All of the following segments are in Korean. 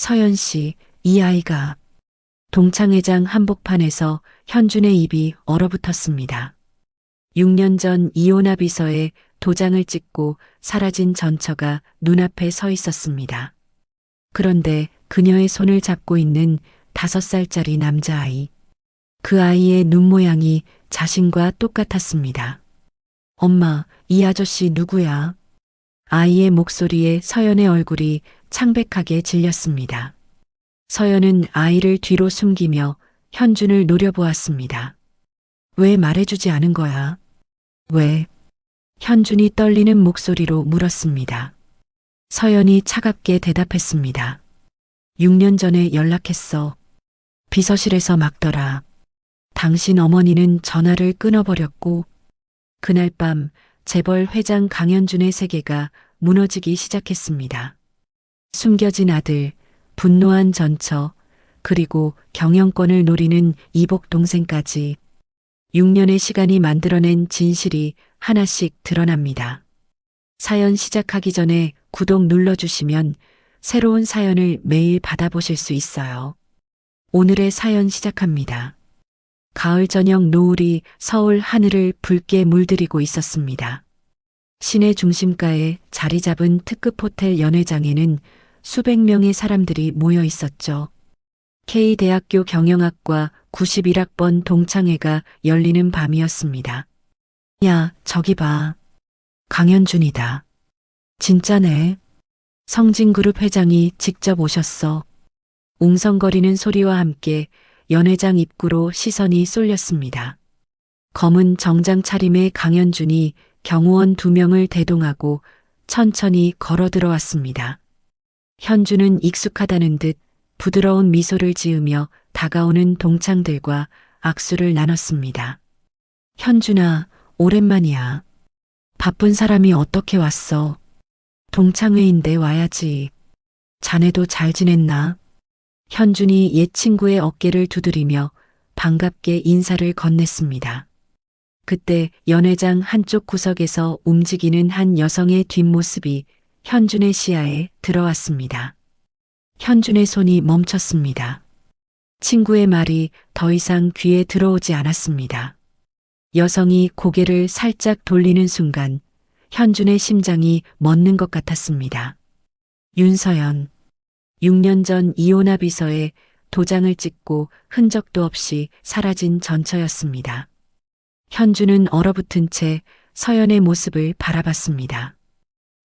서연 씨, 이 아이가 동창회장 한복판에서 현준의 입이 얼어붙었습니다. 6년 전 이혼합 비서에 도장을 찍고 사라진 전처가 눈앞에 서 있었습니다. 그런데 그녀의 손을 잡고 있는 5살짜리 남자아이. 그 아이의 눈 모양이 자신과 똑같았습니다. 엄마, 이 아저씨 누구야? 아이의 목소리에 서연의 얼굴이 창백하게 질렸습니다. 서연은 아이를 뒤로 숨기며 현준을 노려보았습니다. 왜 말해주지 않은 거야? 왜? 현준이 떨리는 목소리로 물었습니다. 서연이 차갑게 대답했습니다. 6년 전에 연락했어. 비서실에서 막더라. 당신 어머니는 전화를 끊어버렸고, 그날 밤 재벌 회장 강현준의 세계가 무너지기 시작했습니다. 숨겨진 아들, 분노한 전처, 그리고 경영권을 노리는 이복 동생까지 6년의 시간이 만들어낸 진실이 하나씩 드러납니다. 사연 시작하기 전에 구독 눌러주시면 새로운 사연을 매일 받아보실 수 있어요. 오늘의 사연 시작합니다. 가을 저녁 노을이 서울 하늘을 붉게 물들이고 있었습니다. 시내 중심가에 자리 잡은 특급 호텔 연회장에는 수백 명의 사람들이 모여 있었죠. K대학교 경영학과 91학번 동창회가 열리는 밤이었습니다. 야, 저기 봐. 강현준이다. 진짜네. 성진그룹 회장이 직접 오셨어. 웅성거리는 소리와 함께 연회장 입구로 시선이 쏠렸습니다. 검은 정장 차림의 강현준이 경호원 2명을 대동하고 천천히 걸어 들어왔습니다. 현준은 익숙하다는 듯 부드러운 미소를 지으며 다가오는 동창들과 악수를 나눴습니다. 현준아, 오랜만이야. 바쁜 사람이 어떻게 왔어? 동창회인데 와야지. 자네도 잘 지냈나? 현준이 옛 친구의 어깨를 두드리며 반갑게 인사를 건넸습니다. 그때 연회장 한쪽 구석에서 움직이는 한 여성의 뒷모습이 현준의 시야에 들어왔습니다. 현준의 손이 멈췄습니다. 친구의 말이 더 이상 귀에 들어오지 않았습니다. 여성이 고개를 살짝 돌리는 순간 현준의 심장이 멎는 것 같았습니다. 윤서연, 6년 전 이혼합 비서에 도장을 찍고 흔적도 없이 사라진 전처였습니다. 현준은 얼어붙은 채 서연의 모습을 바라봤습니다.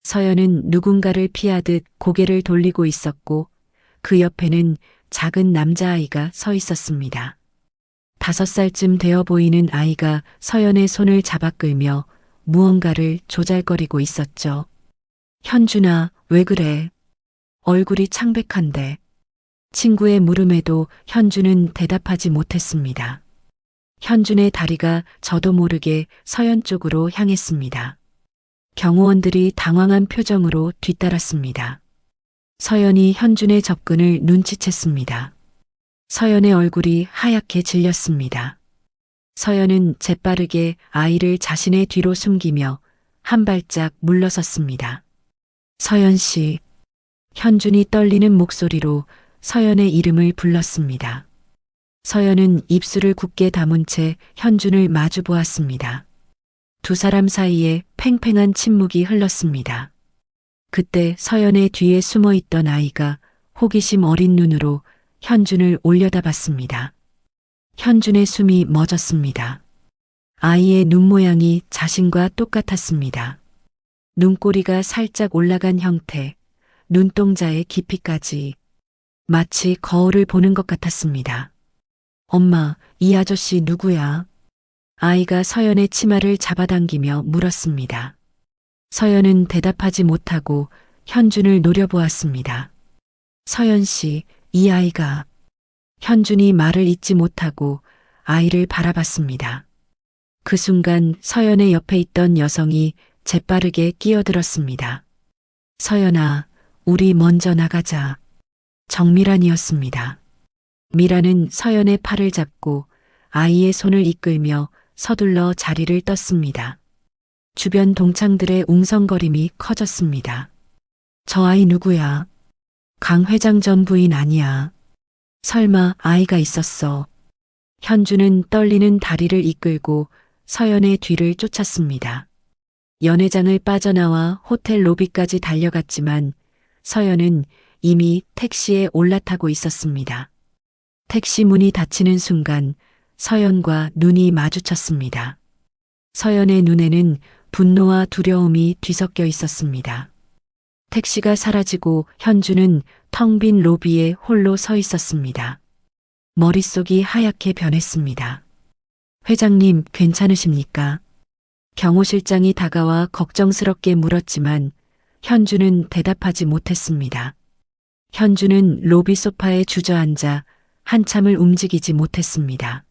서연은 누군가를 피하듯 고개를 돌리고 있었고 그 옆에는 작은 남자아이가 서 있었습니다. 5살쯤 되어 보이는 아이가 서연의 손을 잡아 끌며 무언가를 조잘거리고 있었죠. 현준아, 왜 그래? 얼굴이 창백한데. 친구의 물음에도 현준은 대답하지 못했습니다. 현준의 다리가 저도 모르게 서연 쪽으로 향했습니다. 경호원들이 당황한 표정으로 뒤따랐습니다. 서연이 현준의 접근을 눈치챘습니다. 서연의 얼굴이 하얗게 질렸습니다. 서연은 재빠르게 아이를 자신의 뒤로 숨기며 한 발짝 물러섰습니다. 서연 씨, 현준이 떨리는 목소리로 서연의 이름을 불렀습니다. 서연은 입술을 굳게 다문 채 현준을 마주 보았습니다. 2 사람 사이에 팽팽한 침묵이 흘렀습니다. 그때 서연의 뒤에 숨어 있던 아이가 호기심 어린 눈으로 현준을 올려다봤습니다. 현준의 숨이 멎었습니다. 아이의 눈 모양이 자신과 똑같았습니다. 눈꼬리가 살짝 올라간 형태, 눈동자의 깊이까지 마치 거울을 보는 것 같았습니다. 엄마, 이 아저씨 누구야? 아이가 서연의 치마를 잡아당기며 물었습니다. 서연은 대답하지 못하고 현준을 노려보았습니다. 서연 씨, 이 아이가. 현준이 말을 잇지 못하고 아이를 바라봤습니다. 그 순간 서연의 옆에 있던 여성이 재빠르게 끼어들었습니다. 서연아, 우리 먼저 나가자. 정미란이었습니다. 미란은 서연의 팔을 잡고 아이의 손을 이끌며 서둘러 자리를 떴습니다. 주변 동창들의 웅성거림이 커졌습니다. 저 아이 누구야? 강 회장 전 부인 아니야. 설마 아이가 있었어. 현주는 떨리는 다리를 이끌고 서연의 뒤를 쫓았습니다. 연회장을 빠져나와 호텔 로비까지 달려갔지만 서연은 이미 택시에 올라타고 있었습니다. 택시 문이 닫히는 순간 서연과 눈이 마주쳤습니다. 서연의 눈에는 분노와 두려움이 뒤섞여 있었습니다. 택시가 사라지고 현주는 텅 빈 로비에 홀로 서 있었습니다. 머릿속이 하얗게 변했습니다. 회장님, 괜찮으십니까? 경호 실장이 다가와 걱정스럽게 물었지만 현주는 대답하지 못했습니다. 현주는 로비 소파에 주저앉아 한참을 움직이지 못했습니다.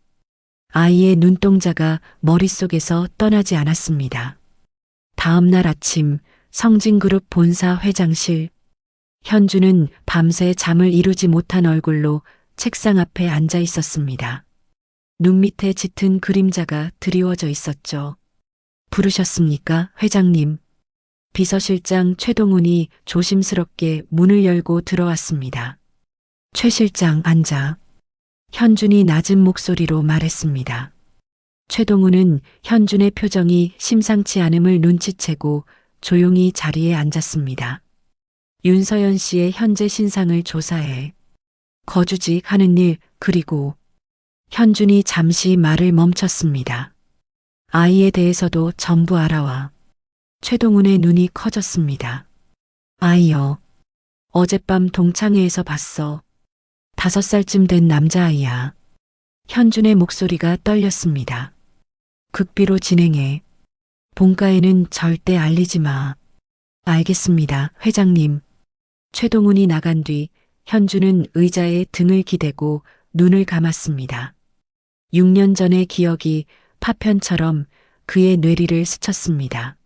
아이의 눈동자가 머릿속에서 떠나지 않았습니다. 다음 날 아침 성진그룹 본사 회장실. 현주는 밤새 잠을 이루지 못한 얼굴로 책상 앞에 앉아 있었습니다. 눈 밑에 짙은 그림자가 드리워져 있었죠. 부르셨습니까, 회장님? 비서실장 최동훈이 조심스럽게 문을 열고 들어왔습니다. 최 실장 앉아. 현준이 낮은 목소리로 말했습니다. 최동훈은 현준의 표정이 심상치 않음을 눈치채고 조용히 자리에 앉았습니다. 윤서연 씨의 현재 신상을 조사해. 거주직 하는 일, 그리고 현준이 잠시 말을 멈췄습니다. 아이에 대해서도 전부 알아와. 최동훈의 눈이 커졌습니다. 아이요. 어젯밤 동창회에서 봤어. 5살쯤 된 남자아이야. 현준의 목소리가 떨렸습니다. 극비로 진행해. 본가에는 절대 알리지 마. 알겠습니다, 회장님. 최동훈이 나간 뒤 현주는 의자에 등을 기대고 눈을 감았습니다. 6년 전의 기억이 파편처럼 그의 뇌리를 스쳤습니다.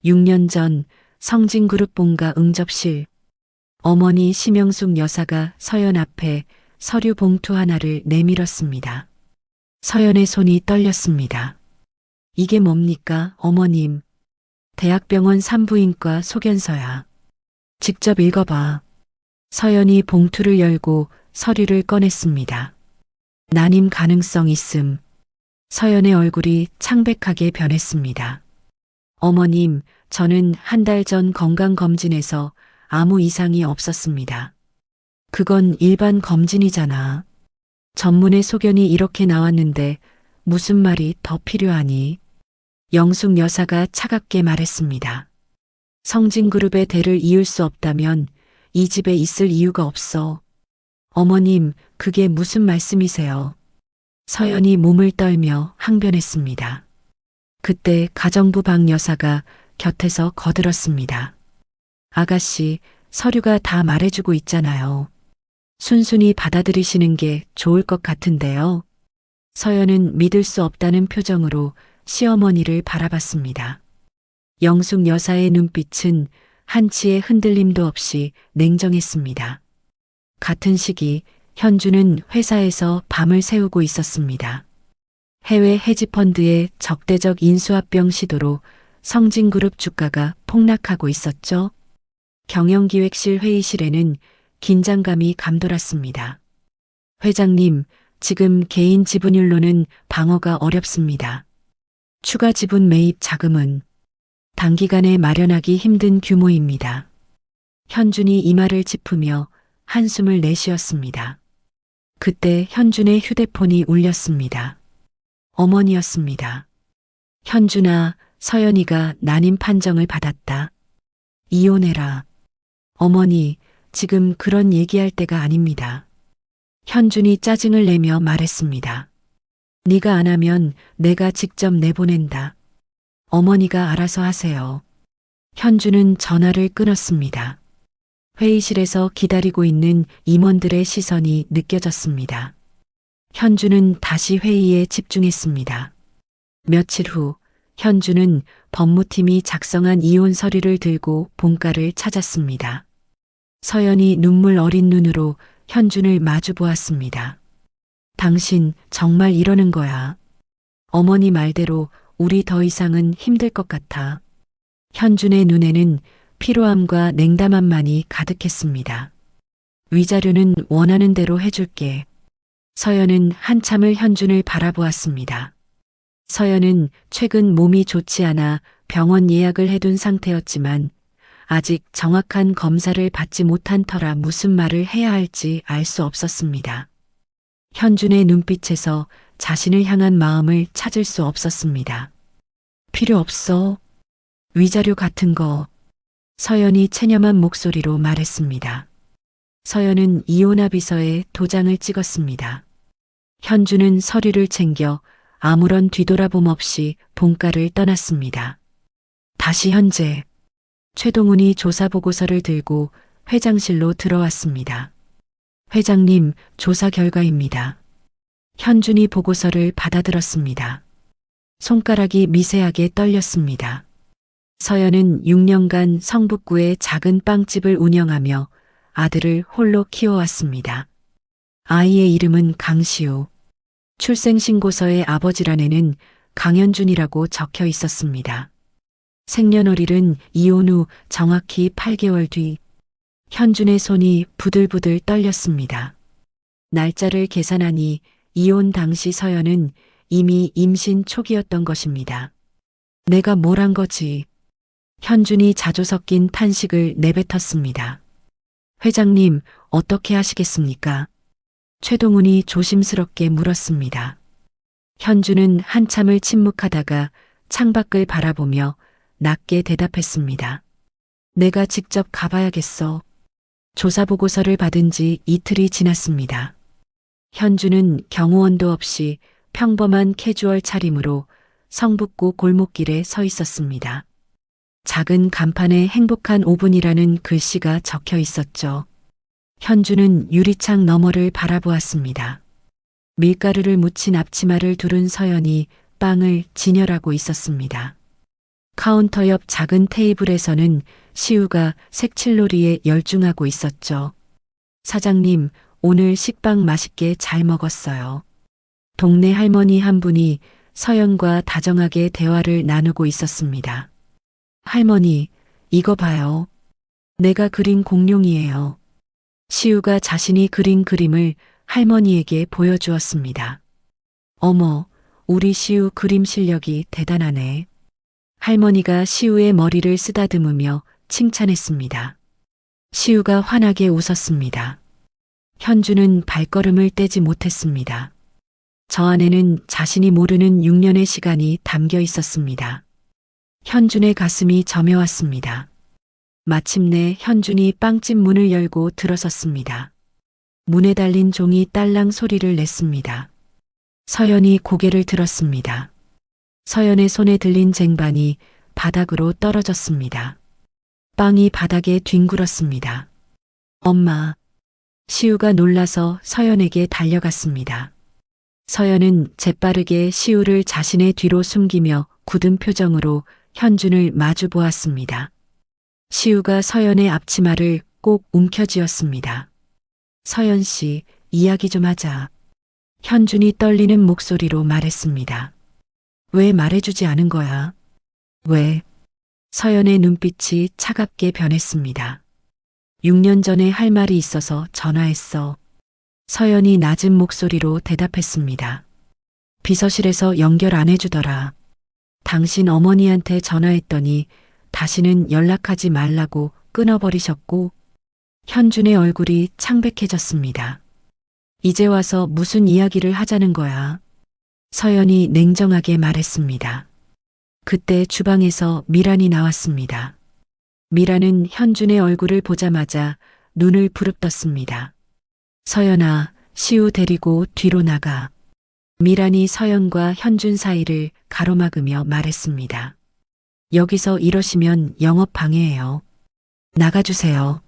6년 전 성진그룹 본가 응접실. 어머니 심영숙 여사가 서연 앞에 서류 봉투 하나를 내밀었습니다. 서연의 손이 떨렸습니다. 이게 뭡니까, 어머님? 대학병원 산부인과 소견서야. 직접 읽어봐. 서연이 봉투를 열고 서류를 꺼냈습니다. 난임 가능성 있음. 서연의 얼굴이 창백하게 변했습니다. 어머님, 저는 한 달 전 건강검진에서 아무 이상이 없었습니다. 그건 일반 검진이잖아. 전문의 소견이 이렇게 나왔는데 무슨 말이 더 필요하니? 영숙 여사가 차갑게 말했습니다. 성진그룹의 대를 이을 수 없다면 이 집에 있을 이유가 없어. 어머님, 그게 무슨 말씀이세요? 서연이 몸을 떨며 항변했습니다. 그때 가정부 박 여사가 곁에서 거들었습니다. 아가씨, 서류가 다 말해주고 있잖아요. 순순히 받아들이시는 게 좋을 것 같은데요. 서연은 믿을 수 없다는 표정으로 시어머니를 바라봤습니다. 영숙 여사의 눈빛은 한치의 흔들림도 없이 냉정했습니다. 같은 시기 현주는 회사에서 밤을 새우고 있었습니다. 해외 헤지펀드의 적대적 인수합병 시도로 성진그룹 주가가 폭락하고 있었죠. 경영기획실 회의실에는 긴장감이 감돌았습니다. 회장님, 지금 개인 지분율로는 방어가 어렵습니다. 추가 지분 매입 자금은 단기간에 마련하기 힘든 규모입니다. 현준이 이마를 짚으며 한숨을 내쉬었습니다. 그때 현준의 휴대폰이 울렸습니다. 어머니였습니다. 현준아, 서연이가 난임 판정을 받았다. 이혼해라. 어머니, 지금 그런 얘기할 때가 아닙니다. 현준이 짜증을 내며 말했습니다. 네가 안 하면 내가 직접 내보낸다. 어머니가 알아서 하세요. 현준은 전화를 끊었습니다. 회의실에서 기다리고 있는 임원들의 시선이 느껴졌습니다. 현준은 다시 회의에 집중했습니다. 며칠 후 현준은 법무팀이 작성한 이혼 서류를 들고 본가를 찾았습니다. 서연이 눈물 어린 눈으로 현준을 마주 보았습니다. 당신 정말 이러는 거야. 어머니 말대로 우리 더 이상은 힘들 것 같아. 현준의 눈에는 피로함과 냉담함만이 가득했습니다. 위자료는 원하는 대로 해줄게. 서연은 한참을 현준을 바라보았습니다. 서연은 최근 몸이 좋지 않아 병원 예약을 해둔 상태였지만 아직 정확한 검사를 받지 못한 터라 무슨 말을 해야 할지 알 수 없었습니다. 현준의 눈빛에서 자신을 향한 마음을 찾을 수 없었습니다. 필요 없어. 위자료 같은 거. 서연이 체념한 목소리로 말했습니다. 서연은 이혼합의서에 도장을 찍었습니다. 현준은 서류를 챙겨 아무런 뒤돌아봄 없이 본가를 떠났습니다. 다시 현재 최동훈이 조사보고서를 들고 회장실로 들어왔습니다. 회장님, 조사 결과입니다. 현준이 보고서를 받아들었습니다. 손가락이 미세하게 떨렸습니다. 서연은 6년간 성북구의 작은 빵집을 운영하며 아들을 홀로 키워왔습니다. 아이의 이름은 강시우. 출생신고서의 아버지란에는 강현준이라고 적혀 있었습니다. 생년월일은 이혼 후 정확히 8개월 뒤. 현준의 손이 부들부들 떨렸습니다. 날짜를 계산하니 이혼 당시 서연은 이미 임신 초기였던 것입니다. 내가 뭘 한 거지? 현준이 자주 섞인 탄식을 내뱉었습니다. 회장님, 어떻게 하시겠습니까? 최동훈이 조심스럽게 물었습니다. 현준은 한참을 침묵하다가 창밖을 바라보며 낮게 대답했습니다. 내가 직접 가봐야겠어. 조사보고서를 받은 지 이틀이 지났습니다. 현준은 경호원도 없이 평범한 캐주얼 차림으로 성북구 골목길에 서 있었습니다. 작은 간판에 행복한 5분이라는 글씨가 적혀 있었죠. 현준은 유리창 너머를 바라보았습니다. 밀가루를 묻힌 앞치마를 두른 서연이 빵을 진열하고 있었습니다. 카운터 옆 작은 테이블에서는 시우가 색칠놀이에 열중하고 있었죠. 사장님, 오늘 식빵 맛있게 잘 먹었어요. 동네 할머니 한 분이 서연과 다정하게 대화를 나누고 있었습니다. 할머니, 이거 봐요. 내가 그린 공룡이에요. 시우가 자신이 그린 그림을 할머니에게 보여주었습니다. 어머, 우리 시우 그림 실력이 대단하네. 할머니가 시우의 머리를 쓰다듬으며 칭찬했습니다. 시우가 환하게 웃었습니다. 현주는 발걸음을 떼지 못했습니다. 저 안에는 자신이 모르는 6년의 시간이 담겨 있었습니다. 현준의 가슴이 저며왔습니다. 마침내 현준이 빵집 문을 열고 들어섰습니다. 문에 달린 종이 딸랑 소리를 냈습니다. 서연이 고개를 들었습니다. 서연의 손에 들린 쟁반이 바닥으로 떨어졌습니다. 빵이 바닥에 뒹굴었습니다. 엄마. 시우가 놀라서 서연에게 달려갔습니다. 서연은 재빠르게 시우를 자신의 뒤로 숨기며 굳은 표정으로 현준을 마주 보았습니다. 시우가 서연의 앞치마를 꼭 움켜쥐었습니다. 서연 씨, 이야기 좀 하자. 현준이 떨리는 목소리로 말했습니다. 왜 말해주지 않은 거야? 왜? 서연의 눈빛이 차갑게 변했습니다. 6년 전에 할 말이 있어서 전화했어. 서연이 낮은 목소리로 대답했습니다. 비서실에서 연결 안 해주더라. 당신 어머니한테 전화했더니 다시는 연락하지 말라고 끊어버리셨고. 현준의 얼굴이 창백해졌습니다. 이제 와서 무슨 이야기를 하자는 거야? 서연이 냉정하게 말했습니다. 그때 주방에서 미란이 나왔습니다. 미란은 현준의 얼굴을 보자마자 눈을 부릅떴습니다. 서연아, 시우 데리고 뒤로 나가. 미란이 서연과 현준 사이를 가로막으며 말했습니다. 여기서 이러시면 영업 방해예요. 나가주세요.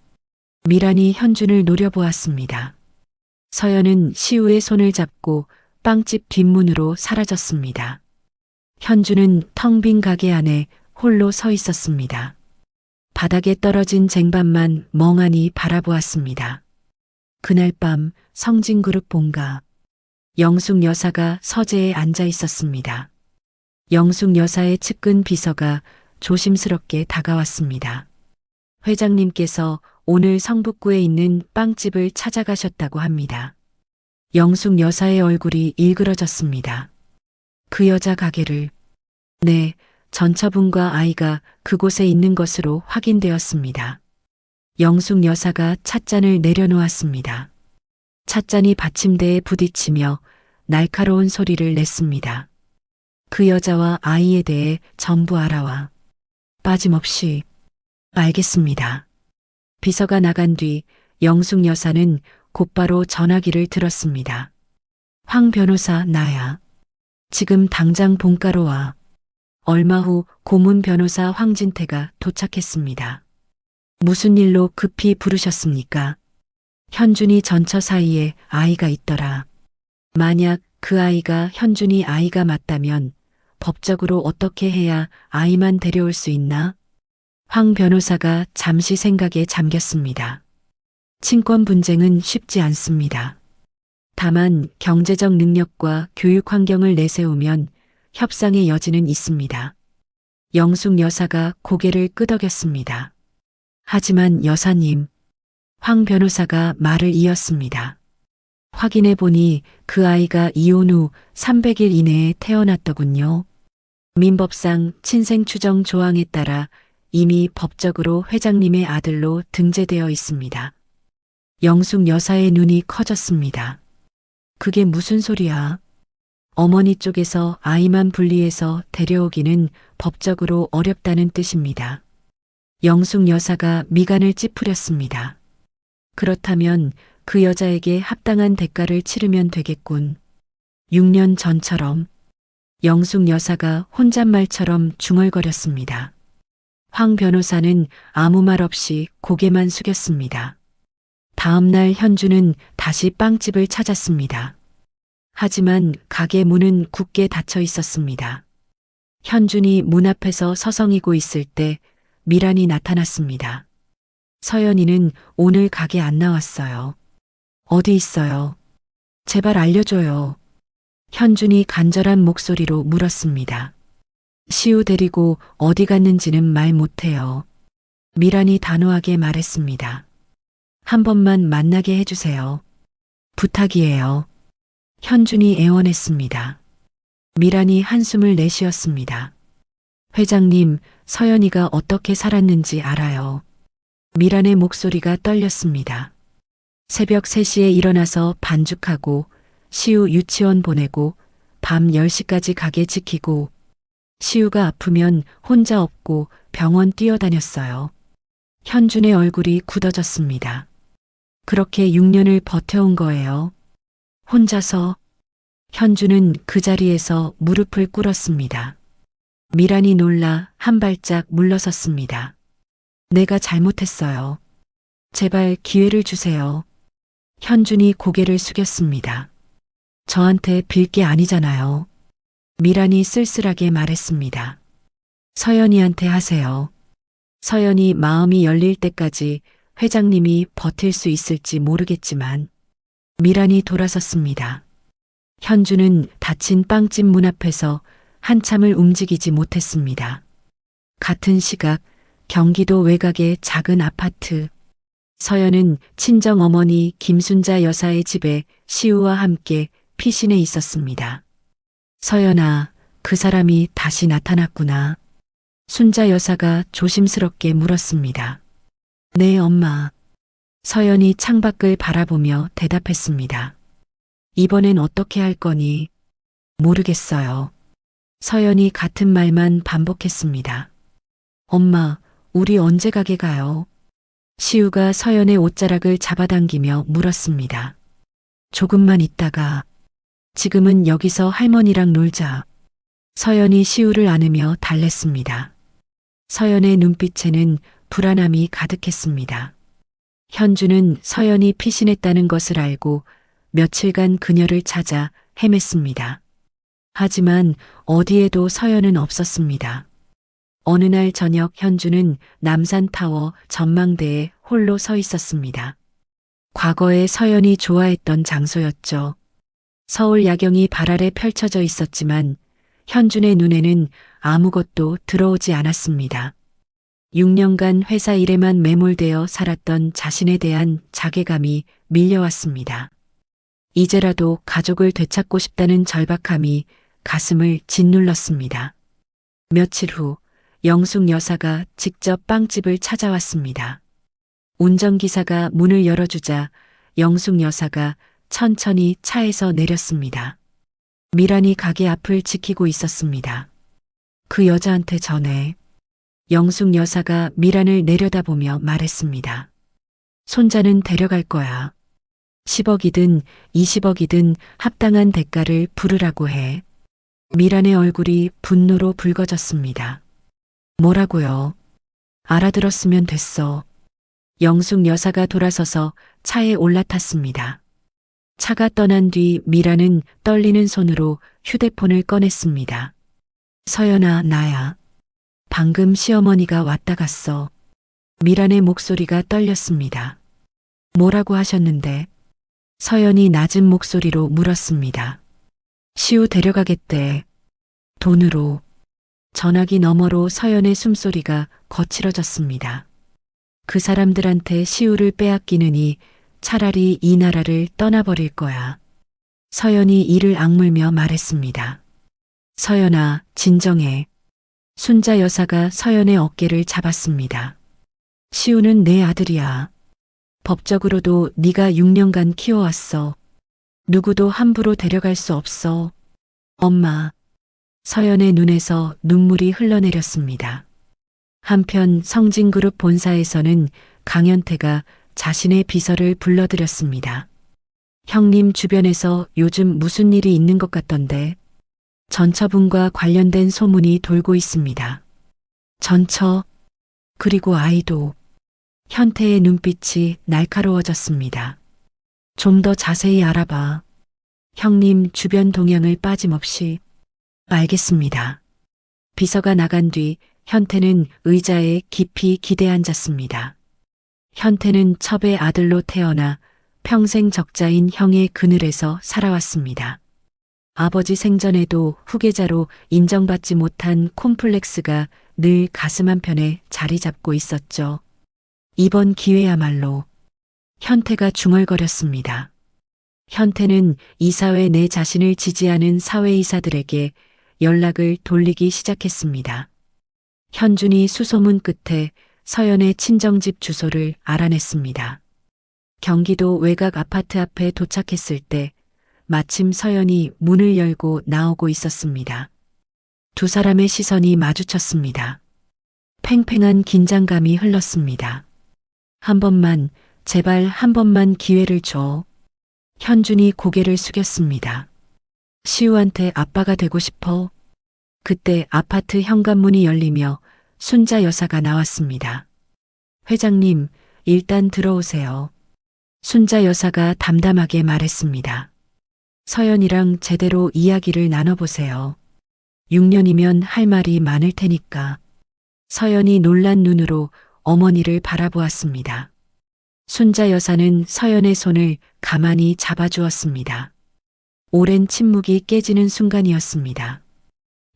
미란이 현준을 노려보았습니다. 서연은 시우의 손을 잡고 빵집 뒷문으로 사라졌습니다. 현준은 텅 빈 가게 안에 홀로 서 있었습니다. 바닥에 떨어진 쟁반만 멍하니 바라보았습니다. 그날 밤 성진그룹 본가. 영숙 여사가 서재에 앉아 있었습니다. 영숙 여사의 측근 비서가 조심스럽게 다가왔습니다. 회장님께서 오늘 성북구에 있는 빵집을 찾아가셨다고 합니다. 영숙 여사의 얼굴이 일그러졌습니다. 그 여자 가게를, 네, 전처분과 아이가 그곳에 있는 것으로 확인되었습니다. 영숙 여사가 찻잔을 내려놓았습니다. 찻잔이 받침대에 부딪히며 날카로운 소리를 냈습니다. 그 여자와 아이에 대해 전부 알아와. 빠짐없이. 알겠습니다. 비서가 나간 뒤 영숙 여사는 곧바로 전화기를 들었습니다. 황 변호사 나야. 지금 당장 본가로 와. 얼마 후 고문 변호사 황진태가 도착했습니다. 무슨 일로 급히 부르셨습니까? 현준이 전처 사이에 아이가 있더라. 만약 그 아이가 현준이 아이가 맞다면 법적으로 어떻게 해야 아이만 데려올 수 있나? 황 변호사가 잠시 생각에 잠겼습니다. 친권 분쟁은 쉽지 않습니다. 다만 경제적 능력과 교육 환경을 내세우면 협상의 여지는 있습니다. 영숙 여사가 고개를 끄덕였습니다. 하지만 여사님, 황 변호사가 말을 이었습니다. 확인해 보니 그 아이가 이혼 후 300일 이내에 태어났더군요. 민법상 친생 추정 조항에 따라 이미 법적으로 회장님의 아들로 등재되어 있습니다. 영숙 여사의 눈이 커졌습니다. 그게 무슨 소리야? 어머니 쪽에서 아이만 분리해서 데려오기는 법적으로 어렵다는 뜻입니다. 영숙 여사가 미간을 찌푸렸습니다. 그렇다면 그 여자에게 합당한 대가를 치르면 되겠군. 6년 전처럼. 영숙 여사가 혼잣말처럼 중얼거렸습니다. 황 변호사는 아무 말 없이 고개만 숙였습니다. 다음 날 현주는 다시 빵집을 찾았습니다. 하지만 가게 문은 굳게 닫혀 있었습니다. 현준이 문 앞에서 서성이고 있을 때 미란이 나타났습니다. 서연이는 오늘 가게 안 나왔어요. 어디 있어요? 제발 알려줘요. 현준이 간절한 목소리로 물었습니다. 시우 데리고 어디 갔는지는 말 못해요. 미란이 단호하게 말했습니다. 한 번만 만나게 해주세요. 부탁이에요. 현준이 애원했습니다. 미란이 한숨을 내쉬었습니다. 회장님, 서연이가 어떻게 살았는지 알아요. 미란의 목소리가 떨렸습니다. 새벽 3시에 일어나서 반죽하고 시우 유치원 보내고 밤 10시까지 가게 지키고 시우가 아프면 혼자 업고 병원 뛰어다녔어요. 현준의 얼굴이 굳어졌습니다. 그렇게 6년을 버텨온 거예요. 혼자서. 현준은 그 자리에서 무릎을 꿇었습니다. 미란이 놀라 한 발짝 물러섰습니다. 내가 잘못했어요. 제발 기회를 주세요. 현준이 고개를 숙였습니다. 저한테 빌 게 아니잖아요. 미란이 쓸쓸하게 말했습니다. 서연이한테 하세요. 서연이 마음이 열릴 때까지 회장님이 버틸 수 있을지 모르겠지만. 미란이 돌아섰습니다. 현주는 닫힌 빵집 문 앞에서 한참을 움직이지 못했습니다. 같은 시각 경기도 외곽의 작은 아파트. 서연은 친정 어머니 김순자 여사의 집에 시우와 함께 피신해 있었습니다. 서연아, 그 사람이 다시 나타났구나. 순자 여사가 조심스럽게 물었습니다. 네, 엄마. 서연이 창밖을 바라보며 대답했습니다. 이번엔 어떻게 할 거니? 모르겠어요. 서연이 같은 말만 반복했습니다. 엄마, 우리 언제 가게 가요? 시우가 서연의 옷자락을 잡아당기며 물었습니다. 조금만 있다가. 지금은 여기서 할머니랑 놀자. 서연이 시우를 안으며 달랬습니다. 서연의 눈빛에는 불안함이 가득했습니다. 현주는 서연이 피신했다는 것을 알고 며칠간 그녀를 찾아 헤맸습니다. 하지만 어디에도 서연은 없었습니다. 어느 날 저녁 현주는 남산타워 전망대에 홀로 서 있었습니다. 과거에 서연이 좋아했던 장소였죠. 서울 야경이 발 아래 펼쳐져 있었지만 현준의 눈에는 아무것도 들어오지 않았습니다. 6년간 회사 일에만 매몰되어 살았던 자신에 대한 자괴감이 밀려왔습니다. 이제라도 가족을 되찾고 싶다는 절박함이 가슴을 짓눌렀습니다. 며칠 후 영숙 여사가 직접 빵집을 찾아왔습니다. 운전기사가 문을 열어주자 영숙 여사가 천천히 차에서 내렸습니다. 미란이 가게 앞을 지키고 있었습니다. 그 여자한테 전해. 영숙 여사가 미란을 내려다보며 말했습니다. 손자는 데려갈 거야. 10억이든 20억이든 합당한 대가를 부르라고 해. 미란의 얼굴이 분노로 붉어졌습니다. 뭐라고요? 알아들었으면 됐어. 영숙 여사가 돌아서서 차에 올라탔습니다. 차가 떠난 뒤 미란은 떨리는 손으로 휴대폰을 꺼냈습니다. 서연아, 나야. 방금 시어머니가 왔다 갔어. 미란의 목소리가 떨렸습니다. 뭐라고 하셨는데? 서연이 낮은 목소리로 물었습니다. 시우 데려가겠대. 돈으로. 전화기 너머로 서연의 숨소리가 거칠어졌습니다. 그 사람들한테 시우를 빼앗기느니 차라리 이 나라를 떠나버릴 거야. 서연이 이를 악물며 말했습니다. 서연아, 진정해. 순자 여사가 서연의 어깨를 잡았습니다. 시우는 내 아들이야. 법적으로도 네가 6년간 키워왔어. 누구도 함부로 데려갈 수 없어. 엄마. 서연의 눈에서 눈물이 흘러내렸습니다. 한편 성진그룹 본사에서는 강현태가 자신의 비서를 불러들였습니다. 형님 주변에서 요즘 무슨 일이 있는 것 같던데. 전처분과 관련된 소문이 돌고 있습니다. 전처, 그리고 아이도. 현태의 눈빛이 날카로워졌습니다. 좀 더 자세히 알아봐. 형님 주변 동향을 빠짐없이. 알겠습니다. 비서가 나간 뒤 현태는 의자에 깊이 기대앉았습니다. 현태는 첩의 아들로 태어나 평생 적자인 형의 그늘에서 살아왔습니다. 아버지 생전에도 후계자로 인정받지 못한 콤플렉스가 늘 가슴 한편에 자리 잡고 있었죠. 이번 기회야말로. 현태가 중얼거렸습니다. 현태는 이사회 내 자신을 지지하는 사회이사들에게 연락을 돌리기 시작했습니다. 현준이 수소문 끝에 서연의 친정집 주소를 알아냈습니다. 경기도 외곽 아파트 앞에 도착했을 때 마침 서연이 문을 열고 나오고 있었습니다. 두 사람의 시선이 마주쳤습니다. 팽팽한 긴장감이 흘렀습니다. 한 번만, 제발 한 번만 기회를 줘. 현준이 고개를 숙였습니다. 시우한테 아빠가 되고 싶어. 그때 아파트 현관문이 열리며 순자 여사가 나왔습니다. 회장님, 일단 들어오세요. 순자 여사가 담담하게 말했습니다. 서연이랑 제대로 이야기를 나눠보세요. 6년이면 할 말이 많을 테니까. 서연이 놀란 눈으로 어머니를 바라보았습니다. 순자 여사는 서연의 손을 가만히 잡아주었습니다. 오랜 침묵이 깨지는 순간이었습니다.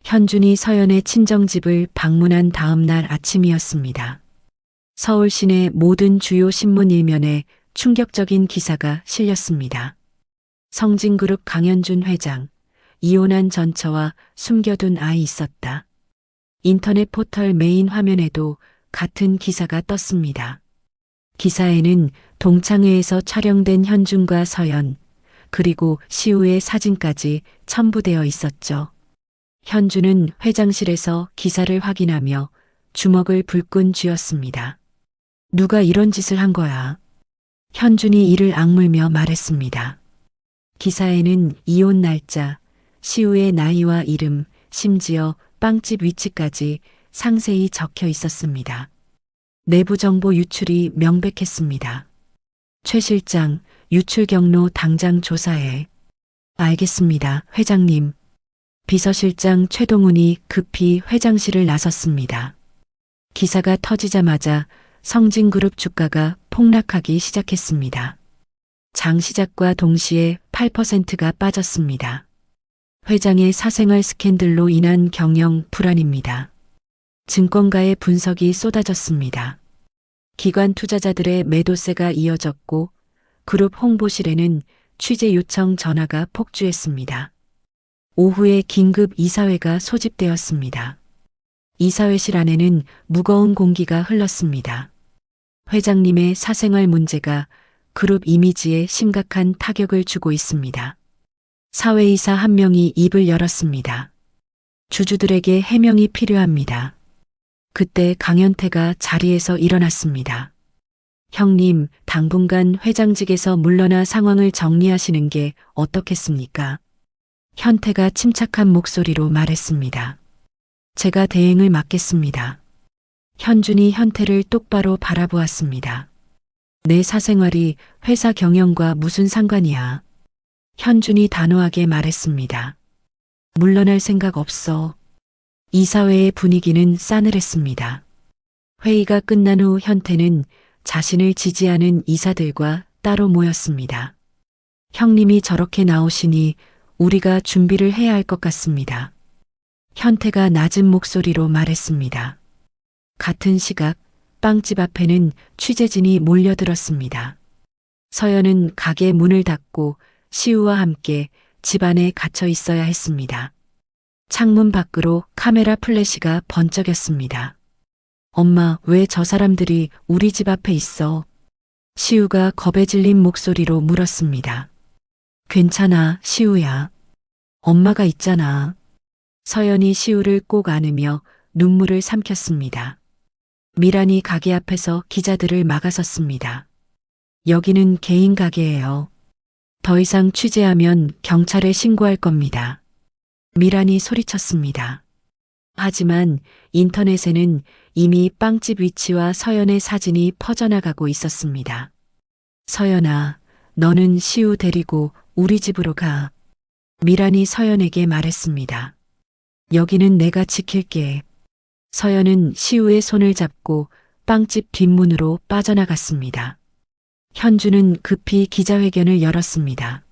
현준이 서연의 친정집을 방문한 다음 날 아침이었습니다. 서울 시내 모든 주요 신문 일면에 충격적인 기사가 실렸습니다. 성진그룹 강현준 회장, 이혼한 전처와 숨겨둔 아이 있었다. 인터넷 포털 메인 화면에도 같은 기사가 떴습니다. 기사에는 동창회에서 촬영된 현준과 서연, 그리고 시우의 사진까지 첨부되어 있었죠. 현준은 회장실에서 기사를 확인하며 주먹을 불끈 쥐었습니다. 누가 이런 짓을 한 거야? 현준이 이를 악물며 말했습니다. 기사에는 이혼 날짜, 시우의 나이와 이름, 심지어 빵집 위치까지 상세히 적혀 있었습니다. 내부 정보 유출이 명백했습니다. 최 실장, 유출 경로 당장 조사해. 알겠습니다, 회장님. 비서실장 최동훈이 급히 회장실을 나섰습니다. 기사가 터지자마자 성진그룹 주가가 폭락하기 시작했습니다. 장 시작과 동시에 8%가 빠졌습니다. 회장의 사생활 스캔들로 인한 경영 불안입니다. 증권가의 분석이 쏟아졌습니다. 기관 투자자들의 매도세가 이어졌고 그룹 홍보실에는 취재 요청 전화가 폭주했습니다. 오후에 긴급 이사회가 소집되었습니다. 이사회실 안에는 무거운 공기가 흘렀습니다. 회장님의 사생활 문제가 그룹 이미지에 심각한 타격을 주고 있습니다. 사회이사 한 명이 입을 열었습니다. 주주들에게 해명이 필요합니다. 그때 강현태가 자리에서 일어났습니다. 형님, 당분간 회장직에서 물러나 상황을 정리하시는 게 어떻겠습니까? 현태가 침착한 목소리로 말했습니다. 제가 대행을 맡겠습니다. 현준이 현태를 똑바로 바라보았습니다. 내 사생활이 회사 경영과 무슨 상관이야? 현준이 단호하게 말했습니다. 물러날 생각 없어. 이사회의 분위기는 싸늘했습니다. 회의가 끝난 후 현태는 자신을 지지하는 이사들과 따로 모였습니다. 형님이 저렇게 나오시니 우리가 준비를 해야 할 것 같습니다. 현태가 낮은 목소리로 말했습니다. 같은 시각 빵집 앞에는 취재진이 몰려들었습니다. 서연은 가게 문을 닫고 시우와 함께 집 안에 갇혀 있어야 했습니다. 창문 밖으로 카메라 플래시가 번쩍였습니다. 엄마, 왜 저 사람들이 우리 집 앞에 있어? 시우가 겁에 질린 목소리로 물었습니다. 괜찮아, 시우야. 엄마가 있잖아. 서연이 시우를 꼭 안으며 눈물을 삼켰습니다. 미란이 가게 앞에서 기자들을 막아섰습니다. 여기는 개인 가게예요. 더 이상 취재하면 경찰에 신고할 겁니다. 미란이 소리쳤습니다. 하지만 인터넷에는 이미 빵집 위치와 서연의 사진이 퍼져나가고 있었습니다. 서연아, 너는 시우 데리고 우리 집으로 가. 미란이 서연에게 말했습니다. 여기는 내가 지킬게. 서연은 시우의 손을 잡고 빵집 뒷문으로 빠져나갔습니다. 현준은 급히 기자회견을 열었습니다.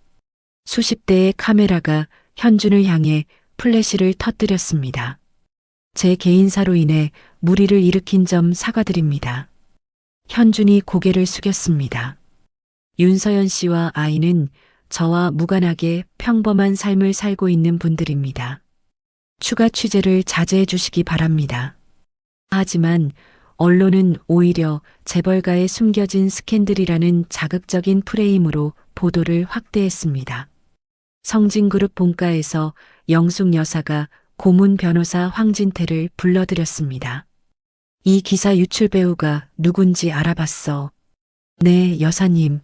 수십 대의 카메라가 현준을 향해 플래시를 터뜨렸습니다. 제 개인사로 인해 무리를 일으킨 점 사과드립니다. 현준이 고개를 숙였습니다. 윤서연 씨와 아이는 저와 무관하게 평범한 삶을 살고 있는 분들입니다. 추가 취재를 자제해 주시기 바랍니다. 하지만 언론은 오히려 재벌가의 숨겨진 스캔들이라는 자극적인 프레임으로 보도를 확대했습니다. 성진그룹 본가에서 영숙 여사가 고문 변호사 황진태를 불러들였습니다. 이 기사 유출 배우가 누군지 알아봤어. 네, 여사님.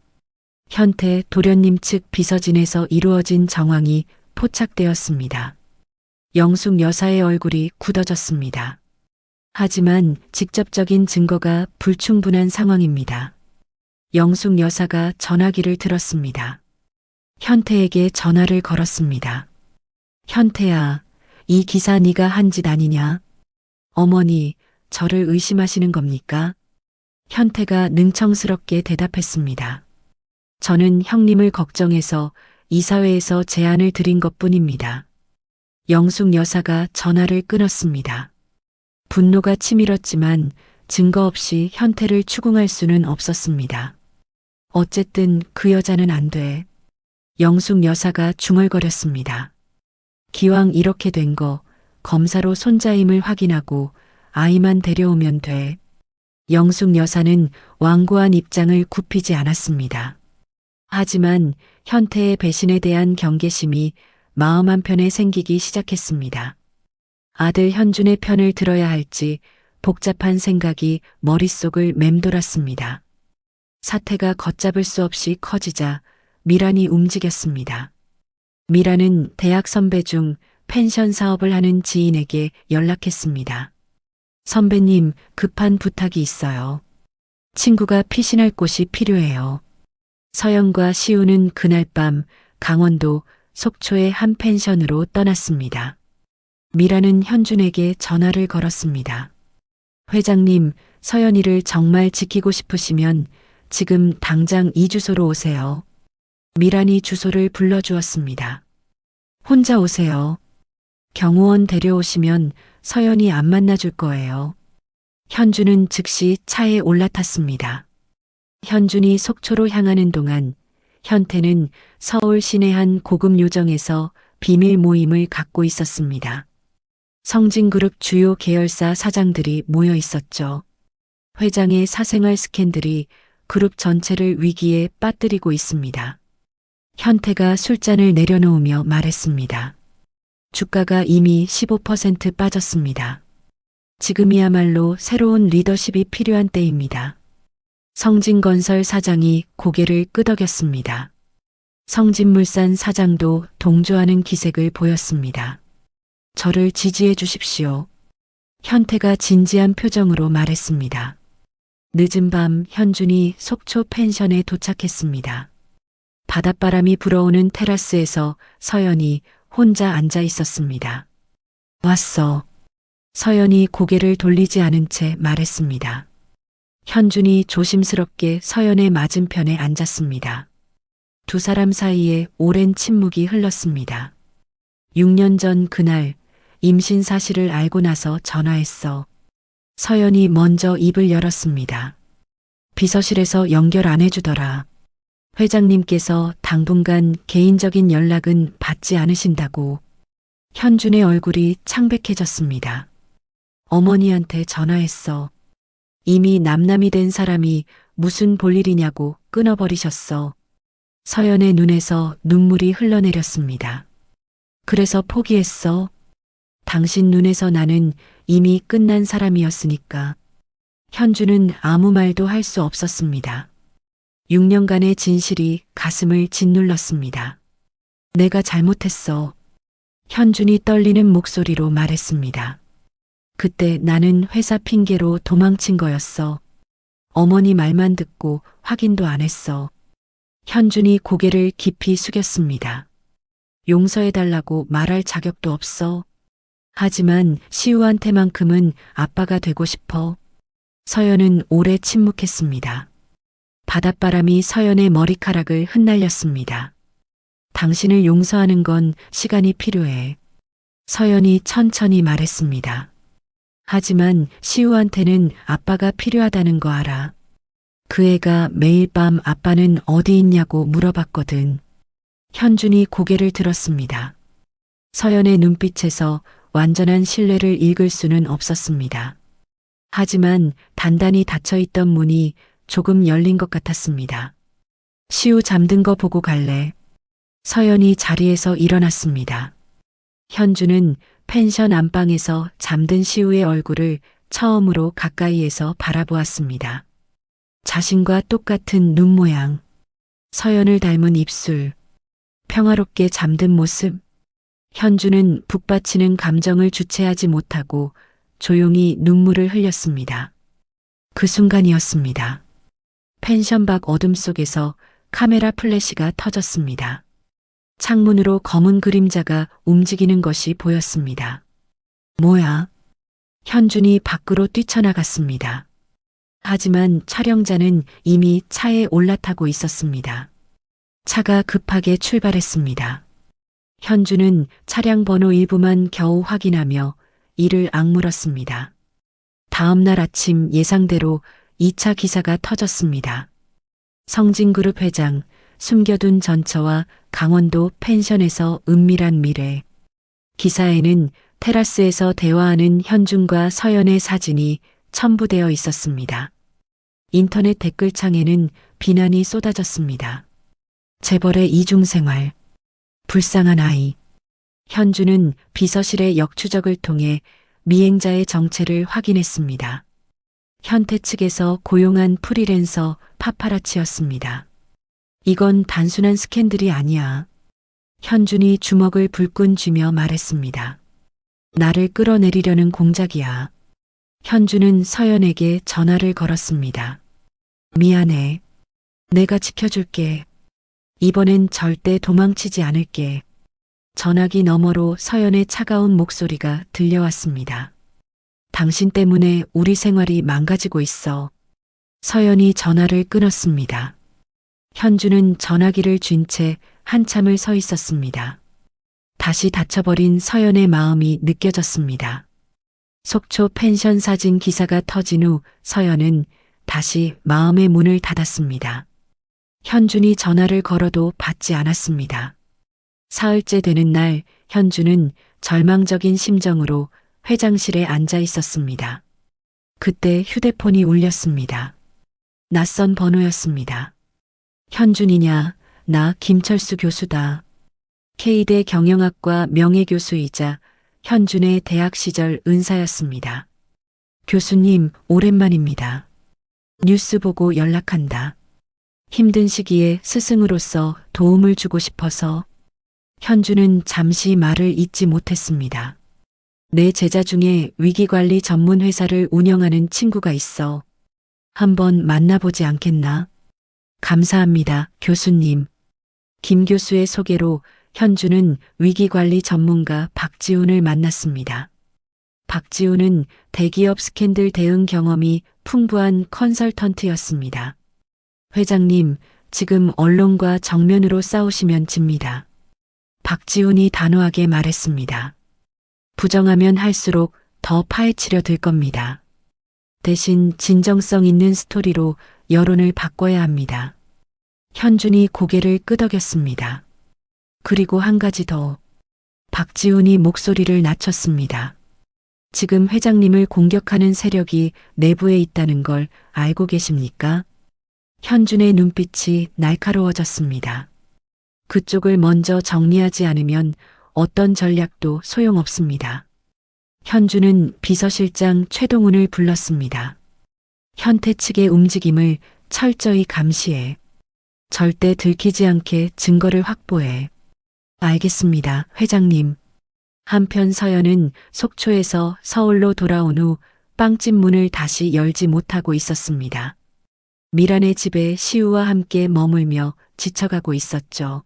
현태 도련님 측 비서진에서 이루어진 정황이 포착되었습니다. 영숙 여사의 얼굴이 굳어졌습니다. 하지만 직접적인 증거가 불충분한 상황입니다. 영숙 여사가 전화기를 들었습니다. 현태에게 전화를 걸었습니다. 현태야, 이 기사 네가 한 짓 아니냐? 어머니, 저를 의심하시는 겁니까? 현태가 능청스럽게 대답했습니다. 저는 형님을 걱정해서 이사회에서 제안을 드린 것뿐입니다. 영숙 여사가 전화를 끊었습니다. 분노가 치밀었지만 증거 없이 현태를 추궁할 수는 없었습니다. 어쨌든 그 여자는 안 돼. 영숙 여사가 중얼거렸습니다. 기왕 이렇게 된 거 검사로 손자임을 확인하고 아이만 데려오면 돼. 영숙 여사는 완고한 입장을 굽히지 않았습니다. 하지만 현태의 배신에 대한 경계심이 마음 한편에 생기기 시작했습니다. 아들 현준의 편을 들어야 할지 복잡한 생각이 머릿속을 맴돌았습니다. 사태가 걷잡을 수 없이 커지자 미란이 움직였습니다. 미란은 대학 선배 중 펜션 사업을 하는 지인에게 연락했습니다. 선배님, 급한 부탁이 있어요. 친구가 피신할 곳이 필요해요. 서영과 시우는 그날 밤 강원도 속초의 한 펜션으로 떠났습니다. 미라는 현준에게 전화를 걸었습니다. 회장님, 서연이를 정말 지키고 싶으시면 지금 당장 이 주소로 오세요. 미란이 주소를 불러주었습니다. 혼자 오세요. 경호원 데려오시면 서연이 안 만나줄 거예요. 현주는 즉시 차에 올라탔습니다. 현준이 속초로 향하는 동안 현태는 서울 시내 한 고급 요정에서 비밀 모임을 갖고 있었습니다. 성진그룹 주요 계열사 사장들이 모여 있었죠. 회장의 사생활 스캔들이 그룹 전체를 위기에 빠뜨리고 있습니다. 현태가 술잔을 내려놓으며 말했습니다. 주가가 이미 15% 빠졌습니다. 지금이야말로 새로운 리더십이 필요한 때입니다. 성진건설 사장이 고개를 끄덕였습니다. 성진물산 사장도 동조하는 기색을 보였습니다. 저를 지지해 주십시오. 현태가 진지한 표정으로 말했습니다. 늦은 밤 현준이 속초 펜션에 도착했습니다. 바닷바람이 불어오는 테라스에서 서연이 혼자 앉아 있었습니다. 왔어. 서연이 고개를 돌리지 않은 채 말했습니다. 현준이 조심스럽게 서연의 맞은편에 앉았습니다. 두 사람 사이에 오랜 침묵이 흘렀습니다. 6년 전 그날 임신 사실을 알고 나서 전화했어. 서연이 먼저 입을 열었습니다. 비서실에서 연결 안 해주더라. 회장님께서 당분간 개인적인 연락은 받지 않으신다고. 현준의 얼굴이 창백해졌습니다. 어머니한테 전화했어. 이미 남남이 된 사람이 무슨 볼일이냐고 끊어버리셨어. 서연의 눈에서 눈물이 흘러내렸습니다. 그래서 포기했어. 당신 눈에서 나는 이미 끝난 사람이었으니까. 현주는 아무 말도 할 수 없었습니다. 6년간의 진실이 가슴을 짓눌렀습니다. 내가 잘못했어. 현준이 떨리는 목소리로 말했습니다. 그때 나는 회사 핑계로 도망친 거였어. 어머니 말만 듣고 확인도 안 했어. 현준이 고개를 깊이 숙였습니다. 용서해달라고 말할 자격도 없어. 하지만 시우한테만큼은 아빠가 되고 싶어. 서연은 오래 침묵했습니다. 바닷바람이 서연의 머리카락을 흩날렸습니다. 당신을 용서하는 건 시간이 필요해. 서연이 천천히 말했습니다. 하지만 시우한테는 아빠가 필요하다는 거 알아. 그 애가 매일 밤 아빠는 어디 있냐고 물어봤거든. 현준이 고개를 들었습니다. 서연의 눈빛에서 완전한 신뢰를 읽을 수는 없었습니다. 하지만 단단히 닫혀있던 문이 조금 열린 것 같았습니다. 시우 잠든 거 보고 갈래? 서연이 자리에서 일어났습니다. 현주는 펜션 안방에서 잠든 시우의 얼굴을 처음으로 가까이에서 바라보았습니다. 자신과 똑같은 눈 모양, 서연을 닮은 입술, 평화롭게 잠든 모습. 현주는 북받치는 감정을 주체하지 못하고 조용히 눈물을 흘렸습니다. 그 순간이었습니다. 펜션 밖 어둠 속에서 카메라 플래시가 터졌습니다. 창문으로 검은 그림자가 움직이는 것이 보였습니다. 뭐야? 현준이 밖으로 뛰쳐나갔습니다. 하지만 촬영자는 이미 차에 올라타고 있었습니다. 차가 급하게 출발했습니다. 현주는 차량 번호 일부만 겨우 확인하며 이를 악물었습니다. 다음 날 아침 예상대로 2차 기사가 터졌습니다. 성진그룹 회장, 숨겨둔 전처와 강원도 펜션에서 은밀한 미래. 기사에는 테라스에서 대화하는 현준과 서연의 사진이 첨부되어 있었습니다. 인터넷 댓글창에는 비난이 쏟아졌습니다. 재벌의 이중생활, 불쌍한 아이. 현주는 비서실의 역추적을 통해 미행자의 정체를 확인했습니다. 현태 측에서 고용한 프리랜서 파파라치였습니다. 이건 단순한 스캔들이 아니야. 현준이 주먹을 불끈 쥐며 말했습니다. 나를 끌어내리려는 공작이야. 현주는 서연에게 전화를 걸었습니다. 미안해. 내가 지켜줄게. 이번엔 절대 도망치지 않을게. 전화기 너머로 서연의 차가운 목소리가 들려왔습니다. 당신 때문에 우리 생활이 망가지고 있어. 서연이 전화를 끊었습니다. 현주는 전화기를 쥔 채 한참을 서 있었습니다. 다시 닫혀버린 서연의 마음이 느껴졌습니다. 속초 펜션 사진 기사가 터진 후 서연은 다시 마음의 문을 닫았습니다. 현준이 전화를 걸어도 받지 않았습니다. 사흘째 되는 날 현준은 절망적인 심정으로 회장실에 앉아 있었습니다. 그때 휴대폰이 울렸습니다. 낯선 번호였습니다. 현준이냐? 나 김철수 교수다. K대 경영학과 명예교수이자 현준의 대학 시절 은사였습니다. 교수님, 오랜만입니다. 뉴스 보고 연락한다. 힘든 시기에 스승으로서 도움을 주고 싶어서. 현준은 잠시 말을 잇지 못했습니다. 내 제자 중에 위기관리 전문 회사를 운영하는 친구가 있어. 한번 만나보지 않겠나? 감사합니다, 교수님. 김 교수의 소개로 현준은 위기관리 전문가 박지훈을 만났습니다. 박지훈은 대기업 스캔들 대응 경험이 풍부한 컨설턴트였습니다. 회장님, 지금 언론과 정면으로 싸우시면 집니다. 박지훈이 단호하게 말했습니다. 부정하면 할수록 더 파헤치려 들 겁니다. 대신 진정성 있는 스토리로 여론을 바꿔야 합니다. 현준이 고개를 끄덕였습니다. 그리고 한 가지 더. 박지훈이 목소리를 낮췄습니다. 지금 회장님을 공격하는 세력이 내부에 있다는 걸 알고 계십니까? 현준의 눈빛이 날카로워졌습니다. 그쪽을 먼저 정리하지 않으면 어떤 전략도 소용없습니다. 현준은 비서실장 최동훈을 불렀습니다. 현태 측의 움직임을 철저히 감시해. 절대 들키지 않게 증거를 확보해. 알겠습니다, 회장님. 한편 서연은 속초에서 서울로 돌아온 후 빵집 문을 다시 열지 못하고 있었습니다. 미란의 집에 시우와 함께 머물며 지쳐가고 있었죠.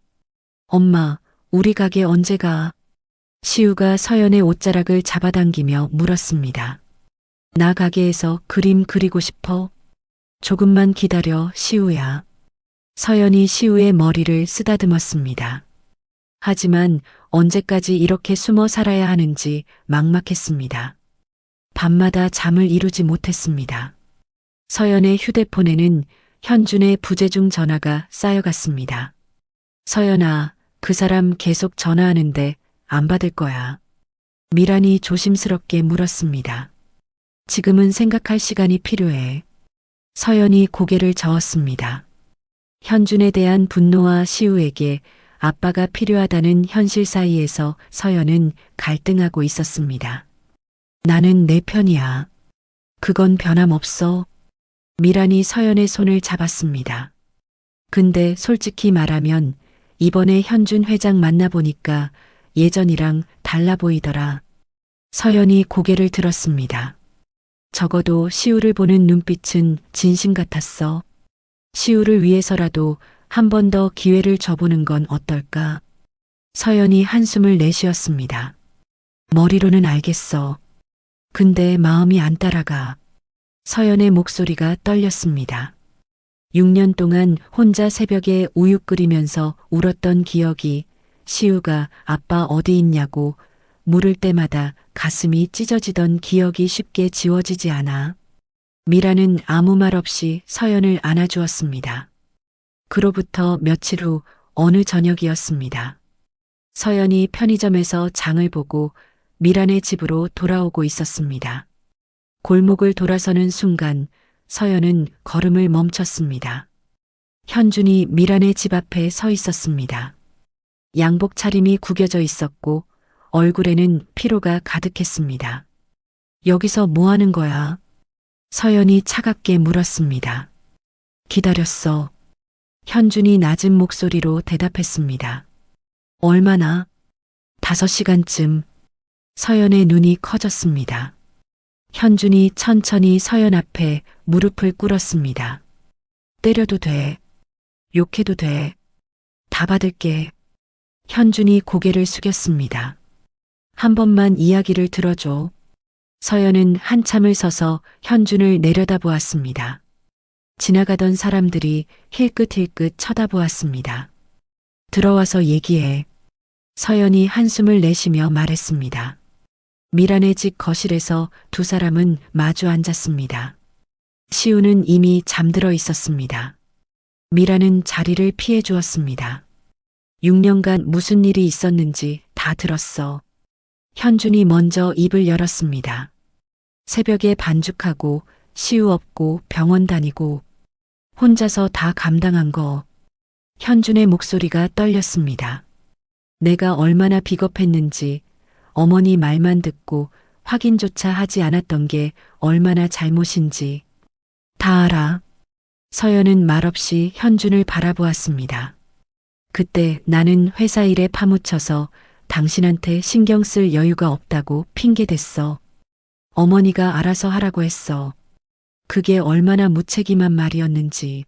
엄마, 우리 가게 언제 가? 시우가 서연의 옷자락을 잡아당기며 물었습니다. 나 가게에서 그림 그리고 싶어? 조금만 기다려, 시우야. 서연이 시우의 머리를 쓰다듬었습니다. 하지만 언제까지 이렇게 숨어 살아야 하는지 막막했습니다. 밤마다 잠을 이루지 못했습니다. 서연의 휴대폰에는 현준의 부재중 전화가 쌓여갔습니다. 서연아, 그 사람 계속 전화하는데 안 받을 거야. 미란이 조심스럽게 물었습니다. 지금은 생각할 시간이 필요해. 서연이 고개를 저었습니다. 현준에 대한 분노와 시우에게 아빠가 필요하다는 현실 사이에서 서연은 갈등하고 있었습니다. 나는 내 편이야. 그건 변함없어. 미란이 서연의 손을 잡았습니다. 근데 솔직히 말하면 이번에 현준 회장 만나보니까 예전이랑 달라 보이더라. 서연이 고개를 들었습니다. 적어도 시우를 보는 눈빛은 진심 같았어. 시우를 위해서라도 한 번 더 기회를 줘보는 건 어떨까? 서연이 한숨을 내쉬었습니다. 머리로는 알겠어. 근데 마음이 안 따라가. 서연의 목소리가 떨렸습니다. 6년 동안 혼자 새벽에 우유 끓이면서 울었던 기억이 시우가 아빠 어디 있냐고 물을 때마다 가슴이 찢어지던 기억이 쉽게 지워지지 않아. 미라는 아무 말 없이 서연을 안아주었습니다. 그로부터 며칠 후 어느 저녁이었습니다. 서연이 편의점에서 장을 보고 미란의 집으로 돌아오고 있었습니다. 골목을 돌아서는 순간 서연은 걸음을 멈췄습니다. 현준이 미란의 집 앞에 서 있었습니다. 양복 차림이 구겨져 있었고 얼굴에는 피로가 가득했습니다. 여기서 뭐 하는 거야? 서연이 차갑게 물었습니다. 기다렸어. 현준이 낮은 목소리로 대답했습니다. 얼마나? 5시간쯤. 서연의 눈이 커졌습니다. 현준이 천천히 서연 앞에 무릎을 꿇었습니다. 때려도 돼. 욕해도 돼. 다 받을게. 현준이 고개를 숙였습니다. 한 번만 이야기를 들어줘. 서연은 한참을 서서 현준을 내려다보았습니다. 지나가던 사람들이 힐끗힐끗 쳐다보았습니다. 들어와서 얘기해. 서연이 한숨을 내쉬며 말했습니다. 미란의 집 거실에서 두 사람은 마주 앉았습니다. 시우는 이미 잠들어 있었습니다. 미란은 자리를 피해 주었습니다. 6년간 무슨 일이 있었는지 다 들었어. 현준이 먼저 입을 열었습니다. 새벽에 반죽하고 시우 없고 병원 다니고 혼자서 다 감당한 거. 현준의 목소리가 떨렸습니다. 내가 얼마나 비겁했는지, 어머니 말만 듣고 확인조차 하지 않았던 게 얼마나 잘못인지 다 알아. 서연은 말없이 현준을 바라보았습니다. 그때 나는 회사 일에 파묻혀서 당신한테 신경 쓸 여유가 없다고 핑계댔어. 어머니가 알아서 하라고 했어. 그게 얼마나 무책임한 말이었는지.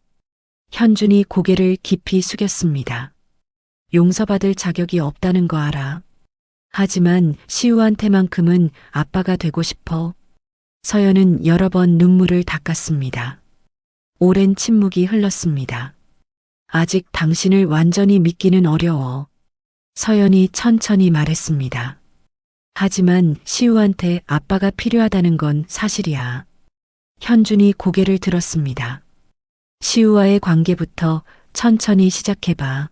현준이 고개를 깊이 숙였습니다. 용서받을 자격이 없다는 거 알아. 하지만 시우한테만큼은 아빠가 되고 싶어. 서연은 여러 번 눈물을 닦았습니다. 오랜 침묵이 흘렀습니다. 아직 당신을 완전히 믿기는 어려워. 서연이 천천히 말했습니다. 하지만 시우한테 아빠가 필요하다는 건 사실이야. 현준이 고개를 들었습니다. 시우와의 관계부터 천천히 시작해봐.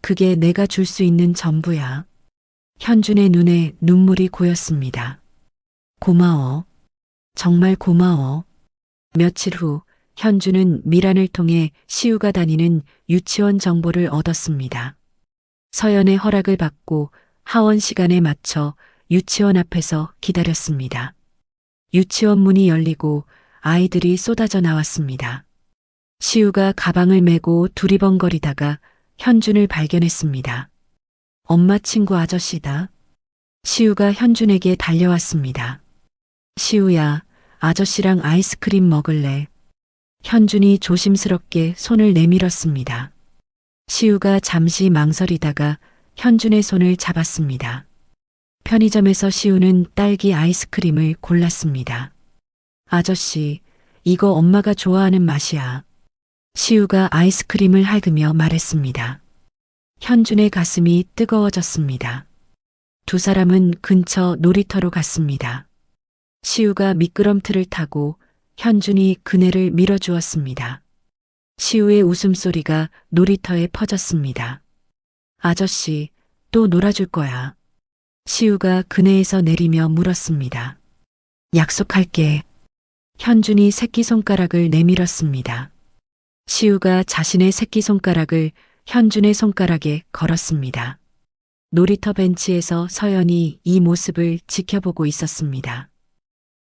그게 내가 줄 수 있는 전부야. 현준의 눈에 눈물이 고였습니다. 고마워. 정말 고마워. 며칠 후 현준은 미란을 통해 시우가 다니는 유치원 정보를 얻었습니다. 서연의 허락을 받고 하원 시간에 맞춰 유치원 앞에서 기다렸습니다. 유치원 문이 열리고 아이들이 쏟아져 나왔습니다. 시우가 가방을 메고 두리번거리다가 현준을 발견했습니다. 엄마 친구 아저씨다. 시우가 현준에게 달려왔습니다. 시우야, 아저씨랑 아이스크림 먹을래? 현준이 조심스럽게 손을 내밀었습니다. 시우가 잠시 망설이다가 현준의 손을 잡았습니다. 편의점에서 시우는 딸기 아이스크림을 골랐습니다. 아저씨, 이거 엄마가 좋아하는 맛이야. 시우가 아이스크림을 핥으며 말했습니다. 현준의 가슴이 뜨거워졌습니다. 두 사람은 근처 놀이터로 갔습니다. 시우가 미끄럼틀을 타고 현준이 그네를 밀어주었습니다. 시우의 웃음소리가 놀이터에 퍼졌습니다. 아저씨, 또 놀아줄 거야. 시우가 그네에서 내리며 물었습니다. 약속할게. 현준이 새끼손가락을 내밀었습니다. 시우가 자신의 새끼손가락을 현준의 손가락에 걸었습니다. 놀이터 벤치에서 서연이 이 모습을 지켜보고 있었습니다.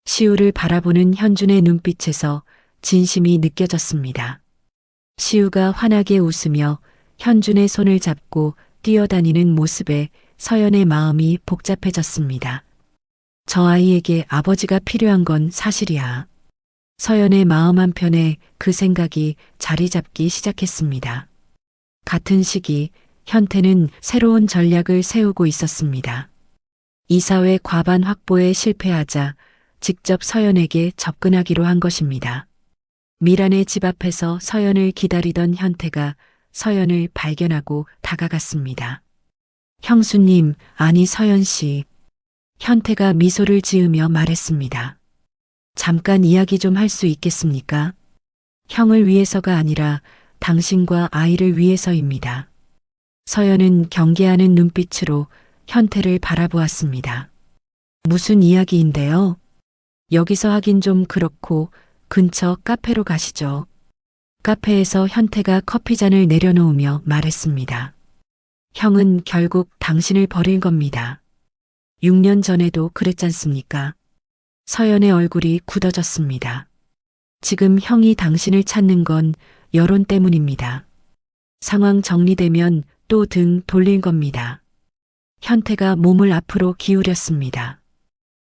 시우를 바라보는 현준의 눈빛에서 진심이 느껴졌습니다. 시우가 환하게 웃으며 현준의 손을 잡고 뛰어다니는 모습에 서연의 마음이 복잡해졌습니다. 저 아이에게 아버지가 필요한 건 사실이야. 서연의 마음 한편에 그 생각이 자리 잡기 시작했습니다. 같은 시기 현태는 새로운 전략을 세우고 있었습니다. 이사회 과반 확보에 실패하자 직접 서연에게 접근하기로 한 것입니다. 미란의 집 앞에서 서연을 기다리던 현태가 서연을 발견하고 다가갔습니다. 형수님, 아니 서연 씨. 현태가 미소를 지으며 말했습니다. 잠깐 이야기 좀 할 수 있겠습니까? 형을 위해서가 아니라 당신과 아이를 위해서입니다. 서연은 경계하는 눈빛으로 현태를 바라보았습니다. 무슨 이야기인데요? 여기서 하긴 좀 그렇고 근처 카페로 가시죠. 카페에서 현태가 커피잔을 내려놓으며 말했습니다. 형은 결국 당신을 버릴 겁니다. 6년 전에도 그랬잖습니까? 서연의 얼굴이 굳어졌습니다. 지금 형이 당신을 찾는 건 여론 때문입니다. 상황 정리되면 또 등 돌릴 겁니다. 현태가 몸을 앞으로 기울였습니다.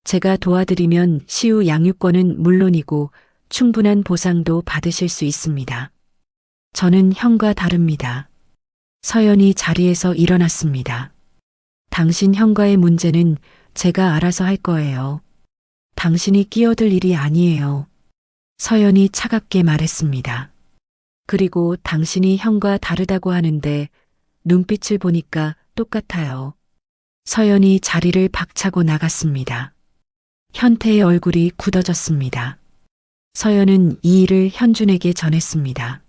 제가 도와드리면 시우 양육권은 물론이고 충분한 보상도 받으실 수 있습니다. 저는 형과 다릅니다. 서연이 자리에서 일어났습니다. 당신 형과의 문제는 제가 알아서 할 거예요. 당신이 끼어들 일이 아니에요. 서연이 차갑게 말했습니다. 그리고 당신이 형과 다르다고 하는데 눈빛을 보니까 똑같아요. 서연이 자리를 박차고 나갔습니다. 현태의 얼굴이 굳어졌습니다. 서연은 이 일을 현준에게 전했습니다.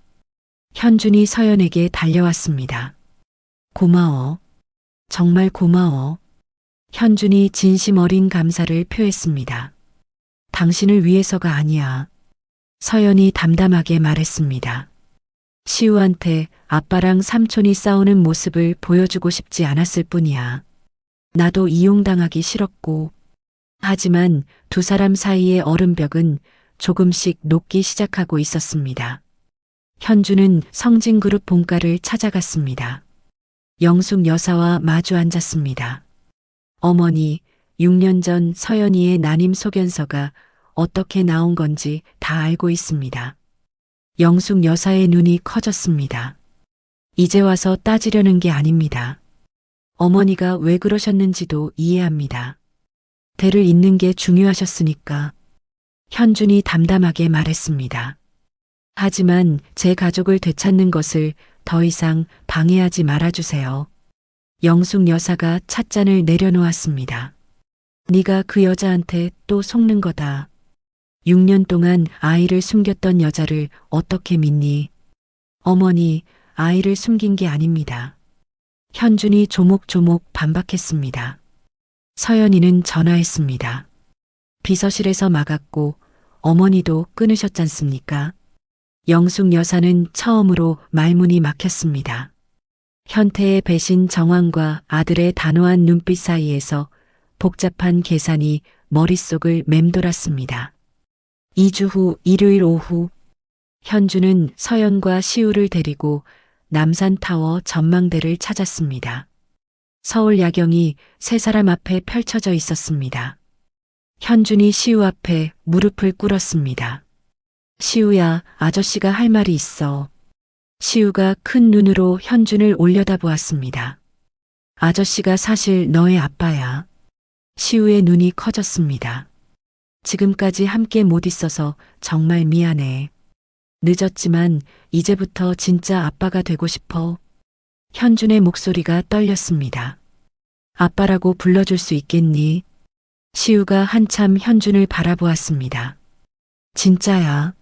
현준이 서연에게 달려왔습니다. 고마워. 정말 고마워. 현준이 진심 어린 감사를 표했습니다. 당신을 위해서가 아니야. 서연이 담담하게 말했습니다. 시우한테 아빠랑 삼촌이 싸우는 모습을 보여주고 싶지 않았을 뿐이야. 나도 이용당하기 싫었고. 하지만 두 사람 사이의 얼음벽은 조금씩 녹기 시작하고 있었습니다. 현주는 성진그룹 본가를 찾아갔습니다. 영숙 여사와 마주 앉았습니다. 어머니, 6년 전 서연이의 난임 소견서가 어떻게 나온 건지 다 알고 있습니다. 영숙 여사의 눈이 커졌습니다. 이제 와서 따지려는 게 아닙니다. 어머니가 왜 그러셨는지도 이해합니다. 대를 잇는 게 중요하셨으니까. 현준이 담담하게 말했습니다. 하지만 제 가족을 되찾는 것을 더 이상 방해하지 말아주세요. 영숙 여사가 찻잔을 내려놓았습니다. 네가 그 여자한테 또 속는 거다. 6년 동안 아이를 숨겼던 여자를 어떻게 믿니? 어머니, 아이를 숨긴 게 아닙니다. 현준이 조목조목 반박했습니다. 서연이는 전화했습니다. 비서실에서 막았고 어머니도 끊으셨잖습니까? 영숙 여사는 처음으로 말문이 막혔습니다. 현태의 배신 정황과 아들의 단호한 눈빛 사이에서 복잡한 계산이 머릿속을 맴돌았습니다. 2주 후 일요일 오후, 현주는 서연과 시우를 데리고 남산타워 전망대를 찾았습니다. 서울 야경이 세 사람 앞에 펼쳐져 있었습니다. 현준이 시우 앞에 무릎을 꿇었습니다. 시우야, 아저씨가 할 말이 있어. 시우가 큰 눈으로 현준을 올려다보았습니다. 아저씨가 사실 너의 아빠야. 시우의 눈이 커졌습니다. 지금까지 함께 못 있어서 정말 미안해. 늦었지만 이제부터 진짜 아빠가 되고 싶어. 현준의 목소리가 떨렸습니다. 아빠라고 불러줄 수 있겠니? 시우가 한참 현준을 바라보았습니다. 진짜야.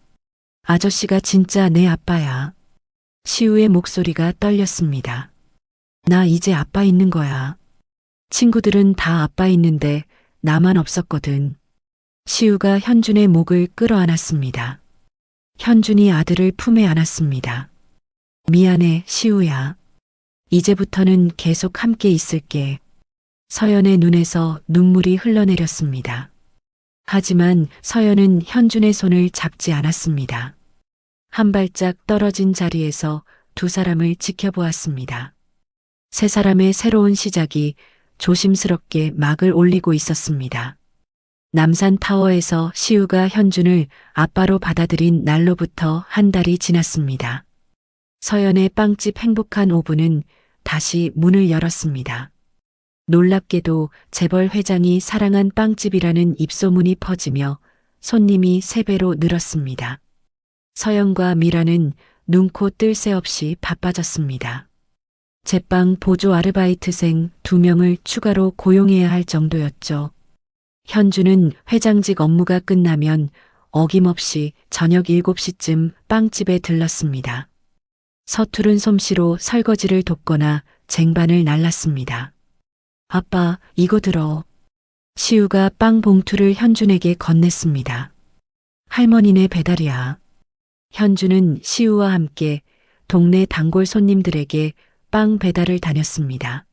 아저씨가 진짜 내 아빠야. 시우의 목소리가 떨렸습니다. 나 이제 아빠 있는 거야. 친구들은 다 아빠 있는데 나만 없었거든. 시우가 현준의 목을 끌어안았습니다. 현준이 아들을 품에 안았습니다. 미안해, 시우야. 이제부터는 계속 함께 있을게. 서연의 눈에서 눈물이 흘러내렸습니다. 하지만 서연은 현준의 손을 잡지 않았습니다. 한 발짝 떨어진 자리에서 두 사람을 지켜보았습니다. 세 사람의 새로운 시작이 조심스럽게 막을 올리고 있었습니다. 남산타워에서 시우가 현준을 아빠로 받아들인 날로부터 한 달이 지났습니다. 서연의 빵집 행복한 오븐은 다시 문을 열었습니다. 놀랍게도 재벌 회장이 사랑한 빵집이라는 입소문이 퍼지며 손님이 3배로 늘었습니다. 서연과 미라는 눈코 뜰 새 없이 바빠졌습니다. 제빵 보조 아르바이트생 2명을 추가로 고용해야 할 정도였죠. 현주는 회장직 업무가 끝나면 어김없이 저녁 7시쯤 빵집에 들렀습니다. 서투른 솜씨로 설거지를 돕거나 쟁반을 날랐습니다. 아빠, 이거 들어. 시우가 빵 봉투를 현준에게 건넸습니다. 할머니네 배달이야. 현주는 시우와 함께 동네 단골 손님들에게 빵 배달을 다녔습니다.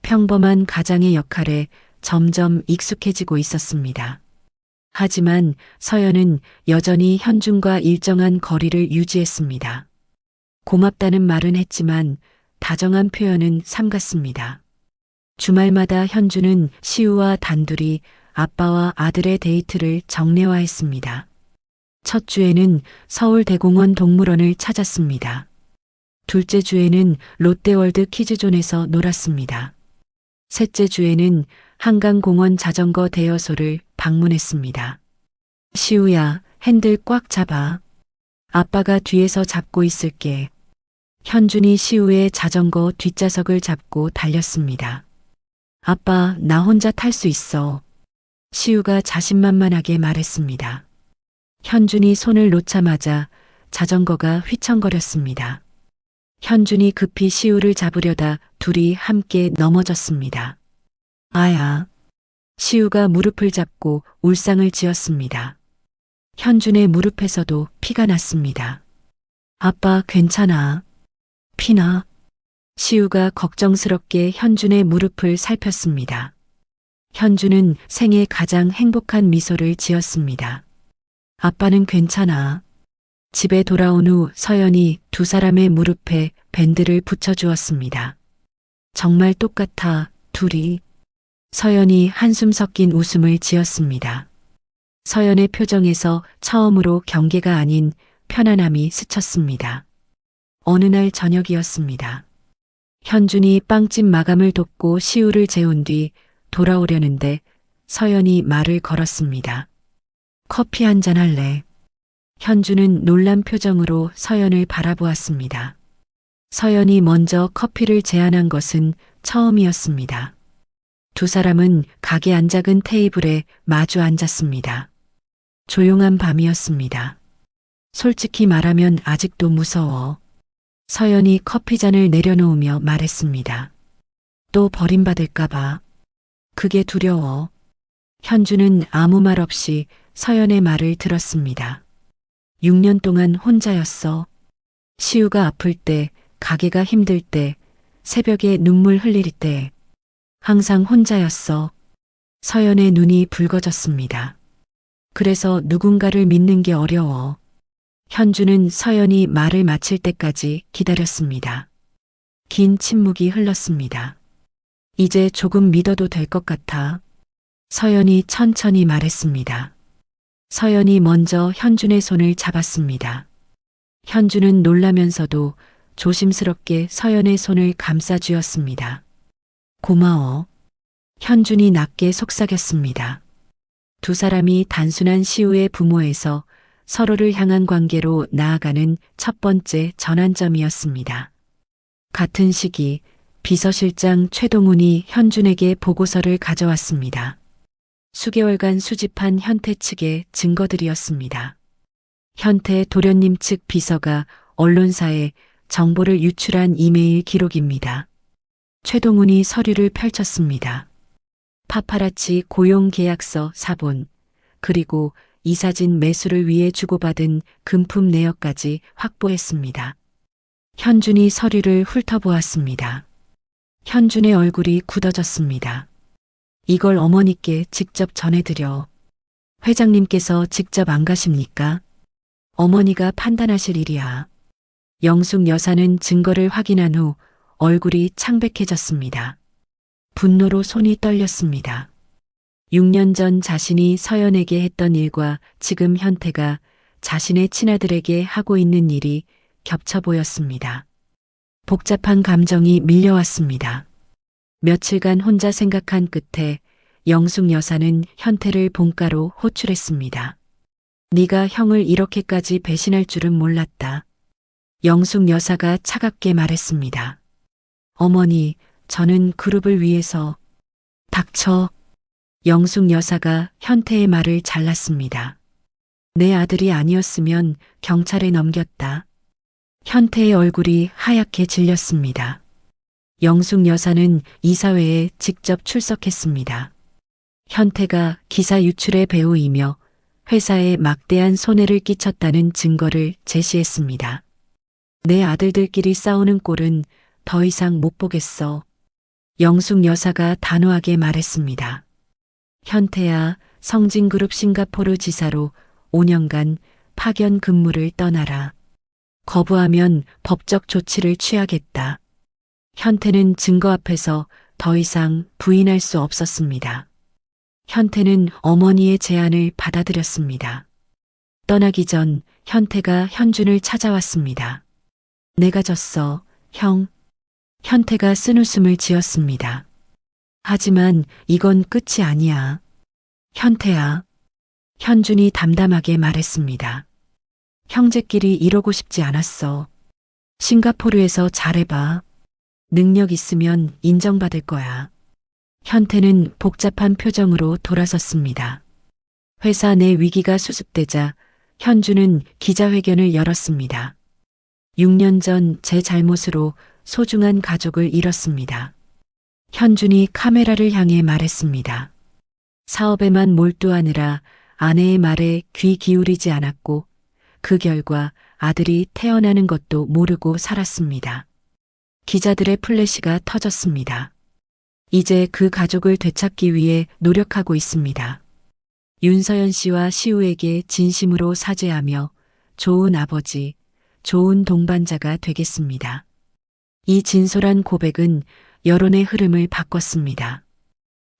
평범한 가장의 역할에 점점 익숙해지고 있었습니다. 하지만 서연은 여전히 현준과 일정한 거리를 유지했습니다. 고맙다는 말은 했지만 다정한 표현은 삼갔습니다. 주말마다 현준은 시우와 단둘이 아빠와 아들의 데이트를 정례화했습니다. 첫 주에는 서울대공원 동물원을 찾았습니다. 둘째 주에는 롯데월드 키즈존에서 놀았습니다. 셋째 주에는 한강공원 자전거 대여소를 방문했습니다. 시우야, 핸들 꽉 잡아. 아빠가 뒤에서 잡고 있을게. 현준이 시우의 자전거 뒷좌석을 잡고 달렸습니다. 아빠, 나 혼자 탈 수 있어. 시우가 자신만만하게 말했습니다. 현준이 손을 놓자마자 자전거가 휘청거렸습니다. 현준이 급히 시우를 잡으려다 둘이 함께 넘어졌습니다. 아야. 시우가 무릎을 잡고 울상을 지었습니다. 현준의 무릎에서도 피가 났습니다. 아빠, 괜찮아. 피나? 시우가 걱정스럽게 현준의 무릎을 살폈습니다. 현준은 생애 가장 행복한 미소를 지었습니다. 아빠는 괜찮아. 집에 돌아온 후 서연이 두 사람의 무릎에 밴드를 붙여주었습니다. 정말 똑같아, 둘이. 서연이 한숨 섞인 웃음을 지었습니다. 서연의 표정에서 처음으로 경계가 아닌 편안함이 스쳤습니다. 어느 날 저녁이었습니다. 현준이 빵집 마감을 돕고 시우를 재운 뒤 돌아오려는데 서연이 말을 걸었습니다. 커피 한잔 할래? 현준은 놀란 표정으로 서연을 바라보았습니다. 서연이 먼저 커피를 제안한 것은 처음이었습니다. 두 사람은 가게 안 작은 테이블에 마주 앉았습니다. 조용한 밤이었습니다. 솔직히 말하면 아직도 무서워. 서연이 커피잔을 내려놓으며 말했습니다. 또 버림받을까봐. 그게 두려워. 현주는 아무 말 없이 서연의 말을 들었습니다. 6년 동안 혼자였어. 시우가 아플 때, 가게가 힘들 때, 새벽에 눈물 흘릴 때, 항상 혼자였어. 서연의 눈이 붉어졌습니다. 그래서 누군가를 믿는 게 어려워. 현주는 서연이 말을 마칠 때까지 기다렸습니다. 긴 침묵이 흘렀습니다. 이제 조금 믿어도 될 것 같아. 서연이 천천히 말했습니다. 서연이 먼저 현준의 손을 잡았습니다. 현준은 놀라면서도 조심스럽게 서연의 손을 감싸쥐었습니다. 고마워. 현준이 낮게 속삭였습니다. 두 사람이 단순한 시우의 부모에서 서로를 향한 관계로 나아가는 첫 번째 전환점이었습니다. 같은 시기 비서실장 최동훈이 현준에게 보고서를 가져왔습니다. 수개월간 수집한 현태 측의 증거들이었습니다. 현태 도련님 측 비서가 언론사에 정보를 유출한 이메일 기록입니다. 최동훈이 서류를 펼쳤습니다. 파파라치 고용 계약서 사본, 그리고 이사진 매수를 위해 주고받은 금품 내역까지 확보했습니다. 현준이 서류를 훑어보았습니다. 현준의 얼굴이 굳어졌습니다. 이걸 어머니께 직접 전해드려. 회장님께서 직접 안 가십니까? 어머니가 판단하실 일이야. 영숙 여사는 증거를 확인한 후 얼굴이 창백해졌습니다. 분노로 손이 떨렸습니다. 6년 전 자신이 서연에게 했던 일과 지금 현태가 자신의 친아들에게 하고 있는 일이 겹쳐 보였습니다. 복잡한 감정이 밀려왔습니다. 며칠간 혼자 생각한 끝에 영숙 여사는 현태를 본가로 호출했습니다. 네가 형을 이렇게까지 배신할 줄은 몰랐다. 영숙 여사가 차갑게 말했습니다. 어머니, 저는 그룹을 위해서. 닥쳐. 영숙 여사가 현태의 말을 잘랐습니다. 내 아들이 아니었으면 경찰에 넘겼다. 현태의 얼굴이 하얗게 질렸습니다. 영숙 여사는 이사회에 직접 출석했습니다. 현태가 기사 유출의 배우이며 회사에 막대한 손해를 끼쳤다는 증거를 제시했습니다. 내 아들들끼리 싸우는 꼴은 더 이상 못 보겠어. 영숙 여사가 단호하게 말했습니다. 현태야, 성진그룹 싱가포르 지사로 5년간 파견 근무를 떠나라. 거부하면 법적 조치를 취하겠다. 현태는 증거 앞에서 더 이상 부인할 수 없었습니다. 현태는 어머니의 제안을 받아들였습니다. 떠나기 전 현태가 현준을 찾아왔습니다. 내가 졌어, 형. 현태가 쓴웃음을 지었습니다. 하지만 이건 끝이 아니야. 현태야. 현준이 담담하게 말했습니다. 형제끼리 이러고 싶지 않았어. 싱가포르에서 잘해봐. 능력 있으면 인정받을 거야. 현태는 복잡한 표정으로 돌아섰습니다. 회사 내 위기가 수습되자 현주는 기자회견을 열었습니다. 6년 전 제 잘못으로 소중한 가족을 잃었습니다. 현준이 카메라를 향해 말했습니다. 사업에만 몰두하느라 아내의 말에 귀 기울이지 않았고 그 결과 아들이 태어나는 것도 모르고 살았습니다. 기자들의 플래시가 터졌습니다. 이제 그 가족을 되찾기 위해 노력하고 있습니다. 윤서연 씨와 시우에게 진심으로 사죄하며 좋은 아버지, 좋은 동반자가 되겠습니다. 이 진솔한 고백은 여론의 흐름을 바꿨습니다.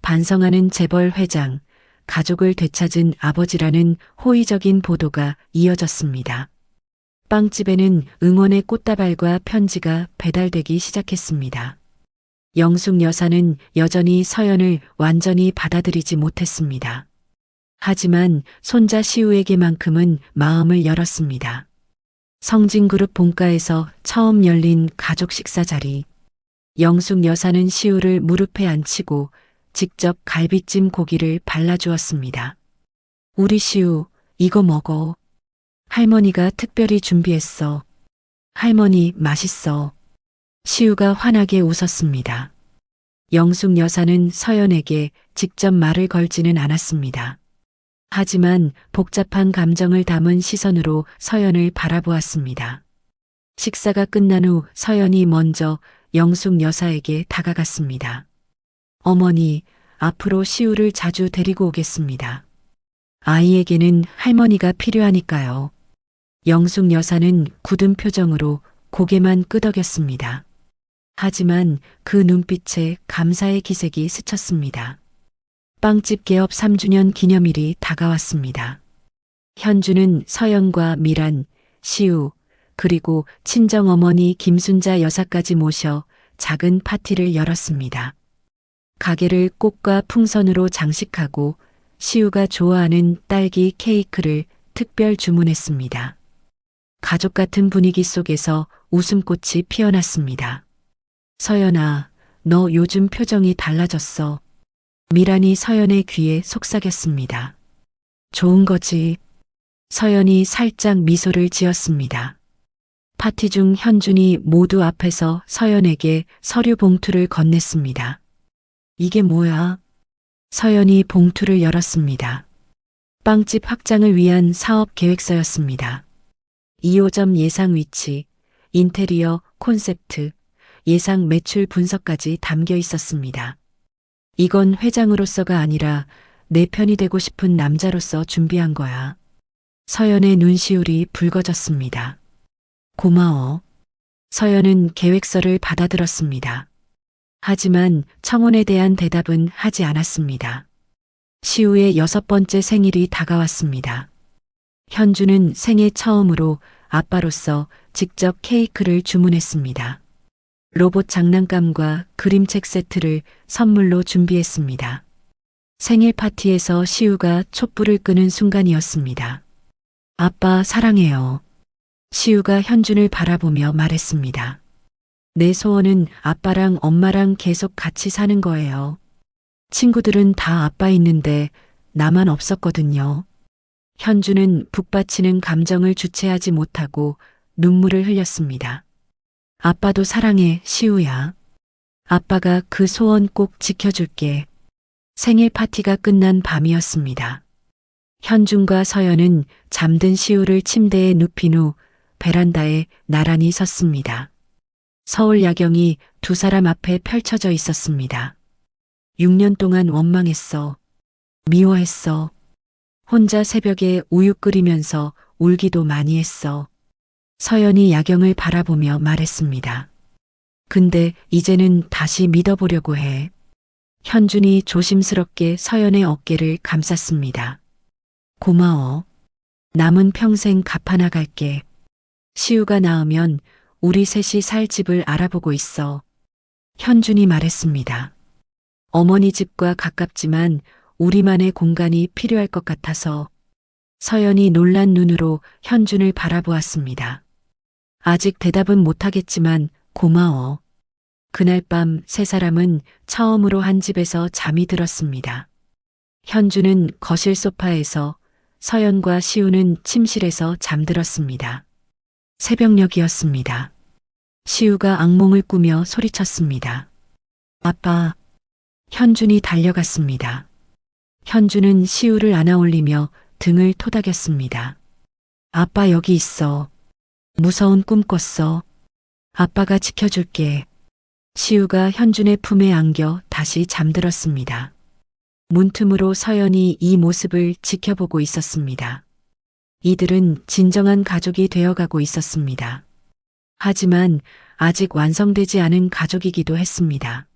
반성하는 재벌 회장, 가족을 되찾은 아버지라는 호의적인 보도가 이어졌습니다. 빵집에는 응원의 꽃다발과 편지가 배달되기 시작했습니다. 영숙 여사는 여전히 서연을 완전히 받아들이지 못했습니다. 하지만 손자 시우에게만큼은 마음을 열었습니다. 성진그룹 본가에서 처음 열린 가족 식사 자리. 영숙 여사는 시우를 무릎에 앉히고 직접 갈비찜 고기를 발라주었습니다. 우리 시우, 이거 먹어. 할머니가 특별히 준비했어. 할머니, 맛있어. 시우가 환하게 웃었습니다. 영숙 여사는 서연에게 직접 말을 걸지는 않았습니다. 하지만 복잡한 감정을 담은 시선으로 서연을 바라보았습니다. 식사가 끝난 후 서연이 먼저 영숙 여사에게 다가갔습니다. 어머니, 앞으로 시우를 자주 데리고 오겠습니다. 아이에게는 할머니가 필요하니까요. 영숙 여사는 굳은 표정으로 고개만 끄덕였습니다. 하지만 그 눈빛에 감사의 기색이 스쳤습니다. 빵집 개업 3주년 기념일이 다가왔습니다. 현주는 서연과 미란, 시우, 그리고 친정어머니 김순자 여사까지 모셔 작은 파티를 열었습니다. 가게를 꽃과 풍선으로 장식하고 시우가 좋아하는 딸기 케이크를 특별 주문했습니다. 가족 같은 분위기 속에서 웃음꽃이 피어났습니다. 서연아, 너 요즘 표정이 달라졌어. 미란이 서연의 귀에 속삭였습니다. 좋은 거지. 서연이 살짝 미소를 지었습니다. 파티 중 현준이 모두 앞에서 서연에게 서류 봉투를 건넸습니다. 이게 뭐야? 서연이 봉투를 열었습니다. 빵집 확장을 위한 사업 계획서였습니다. 2호점 예상 위치, 인테리어, 콘셉트, 예상 매출 분석까지 담겨 있었습니다. 이건 회장으로서가 아니라 내 편이 되고 싶은 남자로서 준비한 거야. 서연의 눈시울이 붉어졌습니다. 고마워. 서연은 계획서를 받아들었습니다. 하지만 청혼에 대한 대답은 하지 않았습니다. 시우의 6번째 생일이 다가왔습니다. 현주는 생애 처음으로 아빠로서 직접 케이크를 주문했습니다. 로봇 장난감과 그림책 세트를 선물로 준비했습니다. 생일 파티에서 시우가 촛불을 끄는 순간이었습니다. 아빠 사랑해요. 시우가 현준을 바라보며 말했습니다. 내 소원은 아빠랑 엄마랑 계속 같이 사는 거예요. 친구들은 다 아빠 있는데 나만 없었거든요. 현주는 북받치는 감정을 주체하지 못하고 눈물을 흘렸습니다. 아빠도 사랑해, 시우야. 아빠가 그 소원 꼭 지켜줄게. 생일 파티가 끝난 밤이었습니다. 현준과 서연은 잠든 시우를 침대에 눕힌 후 베란다에 나란히 섰습니다. 서울 야경이 두 사람 앞에 펼쳐져 있었습니다. 6년 동안 원망했어. 미워했어. 혼자 새벽에 우유 끓이면서 울기도 많이 했어. 서연이 야경을 바라보며 말했습니다. 근데 이제는 다시 믿어보려고 해. 현준이 조심스럽게 서연의 어깨를 감쌌습니다. 고마워. 남은 평생 갚아나갈게. 시우가 낳으면 우리 셋이 살 집을 알아보고 있어. 현준이 말했습니다. 어머니 집과 가깝지만 우리만의 공간이 필요할 것 같아서. 서연이 놀란 눈으로 현준을 바라보았습니다. 아직 대답은 못하겠지만 고마워. 그날 밤 세 사람은 처음으로 한 집에서 잠이 들었습니다. 현주는 거실 소파에서, 서연과 시우는 침실에서 잠들었습니다. 새벽녘이었습니다. 시우가 악몽을 꾸며 소리쳤습니다. 아빠. 현준이 달려갔습니다. 현주는 시우를 안아올리며 등을 토닥였습니다. 아빠 여기 있어. 무서운 꿈 꿨어. 아빠가 지켜줄게. 시우가 현준의 품에 안겨 다시 잠들었습니다. 문틈으로 서연이 이 모습을 지켜보고 있었습니다. 이들은 진정한 가족이 되어가고 있었습니다. 하지만 아직 완성되지 않은 가족이기도 했습니다.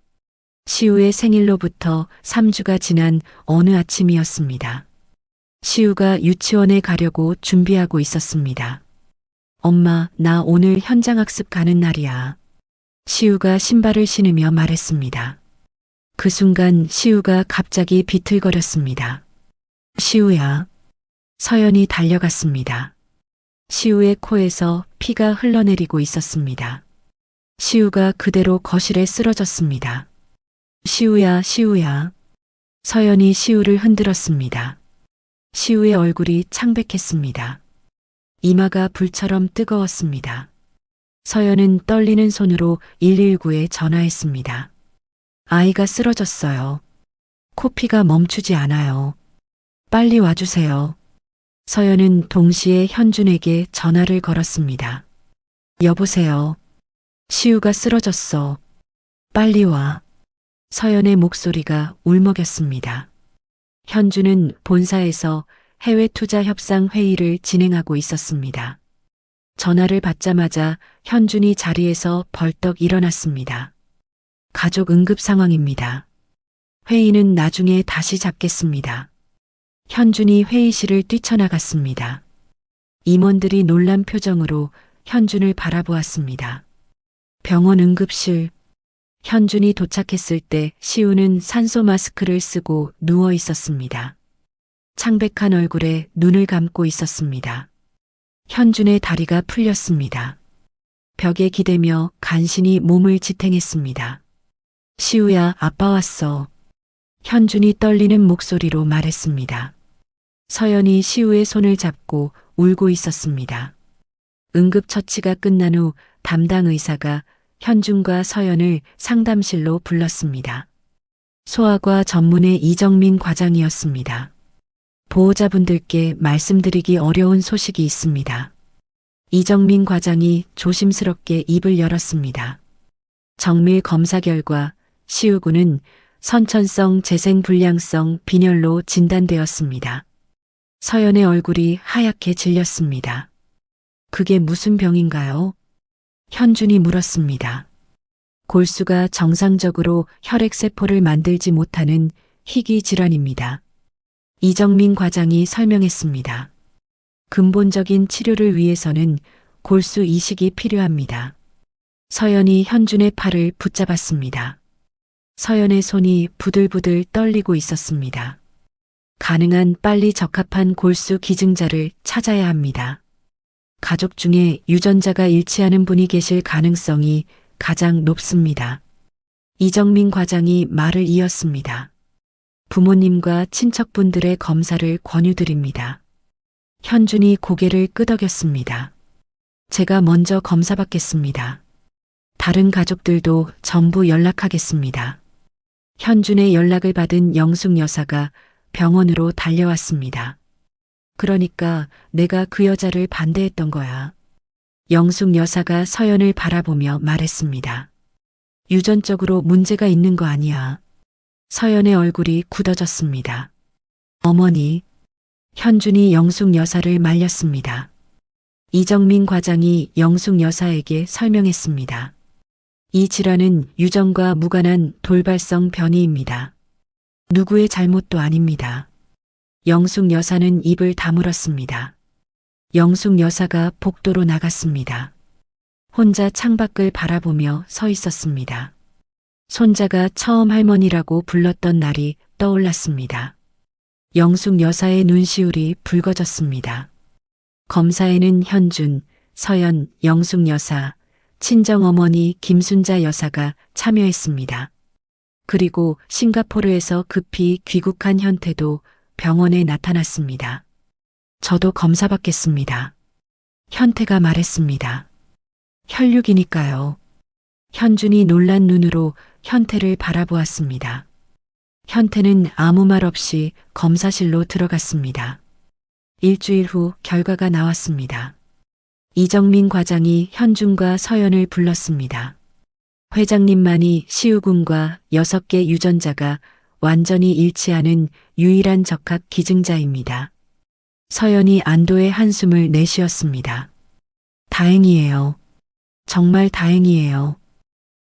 시우의 생일로부터 3주가 지난 어느 아침이었습니다. 시우가 유치원에 가려고 준비하고 있었습니다. 엄마, 나 오늘 현장학습 가는 날이야. 시우가 신발을 신으며 말했습니다. 그 순간 시우가 갑자기 비틀거렸습니다. 시우야. 서연이 달려갔습니다. 시우의 코에서 피가 흘러내리고 있었습니다. 시우가 그대로 거실에 쓰러졌습니다. 시우야, 시우야. 서연이 시우를 흔들었습니다. 시우의 얼굴이 창백했습니다. 이마가 불처럼 뜨거웠습니다. 서연은 떨리는 손으로 119에 전화했습니다. 아이가 쓰러졌어요. 코피가 멈추지 않아요. 빨리 와주세요. 서연은 동시에 현준에게 전화를 걸었습니다. 여보세요. 시우가 쓰러졌어. 빨리 와. 서연의 목소리가 울먹였습니다. 현준은 본사에서 해외 투자 협상 회의를 진행하고 있었습니다. 전화를 받자마자 현준이 자리에서 벌떡 일어났습니다. 가족 응급 상황입니다. 회의는 나중에 다시 잡겠습니다. 현준이 회의실을 뛰쳐나갔습니다. 임원들이 놀란 표정으로 현준을 바라보았습니다. 병원 응급실. 현준이 도착했을 때 시우는 산소 마스크를 쓰고 누워 있었습니다. 창백한 얼굴에 눈을 감고 있었습니다. 현준의 다리가 풀렸습니다. 벽에 기대며 간신히 몸을 지탱했습니다. 시우야, 아빠 왔어. 현준이 떨리는 목소리로 말했습니다. 서연이 시우의 손을 잡고 울고 있었습니다. 응급처치가 끝난 후 담당 의사가 현준과 서연을 상담실로 불렀습니다. 소아과 전문의 이정민 과장이었습니다. 보호자분들께 말씀드리기 어려운 소식이 있습니다. 이정민 과장이 조심스럽게 입을 열었습니다. 정밀 검사 결과 시우군은 선천성 재생불량성 빈혈로 진단되었습니다. 서연의 얼굴이 하얗게 질렸습니다. 그게 무슨 병인가요? 현준이 물었습니다. 골수가 정상적으로 혈액세포를 만들지 못하는 희귀 질환입니다. 이정민 과장이 설명했습니다. 근본적인 치료를 위해서는 골수 이식이 필요합니다. 서연이 현준의 팔을 붙잡았습니다. 서연의 손이 부들부들 떨리고 있었습니다. 가능한 빨리 적합한 골수 기증자를 찾아야 합니다. 가족 중에 유전자가 일치하는 분이 계실 가능성이 가장 높습니다. 이정민 과장이 말을 이었습니다. 부모님과 친척분들의 검사를 권유드립니다. 현준이 고개를 끄덕였습니다. 제가 먼저 검사받겠습니다. 다른 가족들도 전부 연락하겠습니다. 현준의 연락을 받은 영숙 여사가 병원으로 달려왔습니다. 그러니까 내가 그 여자를 반대했던 거야. 영숙 여사가 서연을 바라보며 말했습니다. 유전적으로 문제가 있는 거 아니야. 서연의 얼굴이 굳어졌습니다. 어머니. 현준이 영숙 여사를 말렸습니다. 이정민 과장이 영숙 여사에게 설명했습니다. 이 질환은 유전과 무관한 돌발성 변이입니다. 누구의 잘못도 아닙니다. 영숙 여사는 입을 다물었습니다. 영숙 여사가 복도로 나갔습니다. 혼자 창밖을 바라보며 서 있었습니다. 손자가 처음 할머니라고 불렀던 날이 떠올랐습니다. 영숙 여사의 눈시울이 붉어졌습니다. 검사에는 현준, 서연, 영숙 여사, 친정어머니 김순자 여사가 참여했습니다. 그리고 싱가포르에서 급히 귀국한 현태도 병원에 나타났습니다. 저도 검사받겠습니다. 현태가 말했습니다. 혈육이니까요. 현준이 놀란 눈으로 현태를 바라보았습니다. 현태는 아무 말 없이 검사실로 들어갔습니다. 일주일 후 결과가 나왔습니다. 이정민 과장이 현준과 서연을 불렀습니다. 회장님만이 시우군과 6개 유전자가 완전히 일치하는 유일한 적합 기증자입니다. 서연이 안도의 한숨을 내쉬었습니다. 다행이에요. 정말 다행이에요.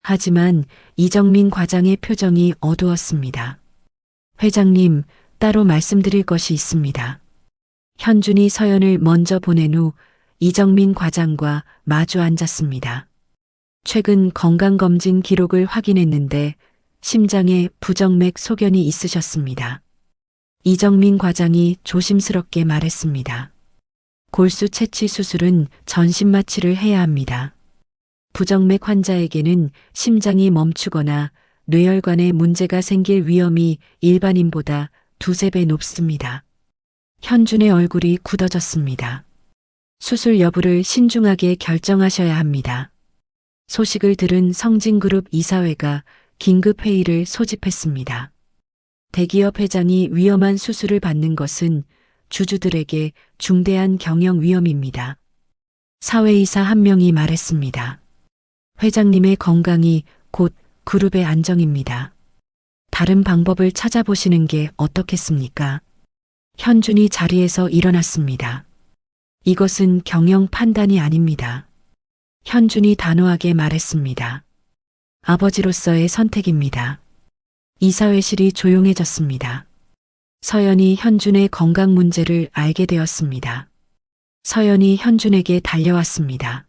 하지만 이정민 과장의 표정이 어두웠습니다. 회장님, 따로 말씀드릴 것이 있습니다. 현준이 서연을 먼저 보낸 후 이정민 과장과 마주 앉았습니다. 최근 건강검진 기록을 확인했는데 심장에 부정맥 소견이 있으셨습니다. 이정민 과장이 조심스럽게 말했습니다. 골수 채취 수술은 전신 마취를 해야 합니다. 부정맥 환자에게는 심장이 멈추거나 뇌혈관에 문제가 생길 위험이 일반인보다 2~3배 높습니다. 현준의 얼굴이 굳어졌습니다. 수술 여부를 신중하게 결정하셔야 합니다. 소식을 들은 성진그룹 이사회가 긴급회의를 소집했습니다. 대기업 회장이 위험한 수술을 받는 것은 주주들에게 중대한 경영 위험입니다. 사회이사 한 명이 말했습니다. 회장님의 건강이 곧 그룹의 안정입니다. 다른 방법을 찾아보시는 게 어떻겠습니까? 현준이 자리에서 일어났습니다. 이것은 경영 판단이 아닙니다. 현준이 단호하게 말했습니다. 아버지로서의 선택입니다. 이사회실이 조용해졌습니다. 서연이 현준의 건강 문제를 알게 되었습니다. 서연이 현준에게 달려왔습니다.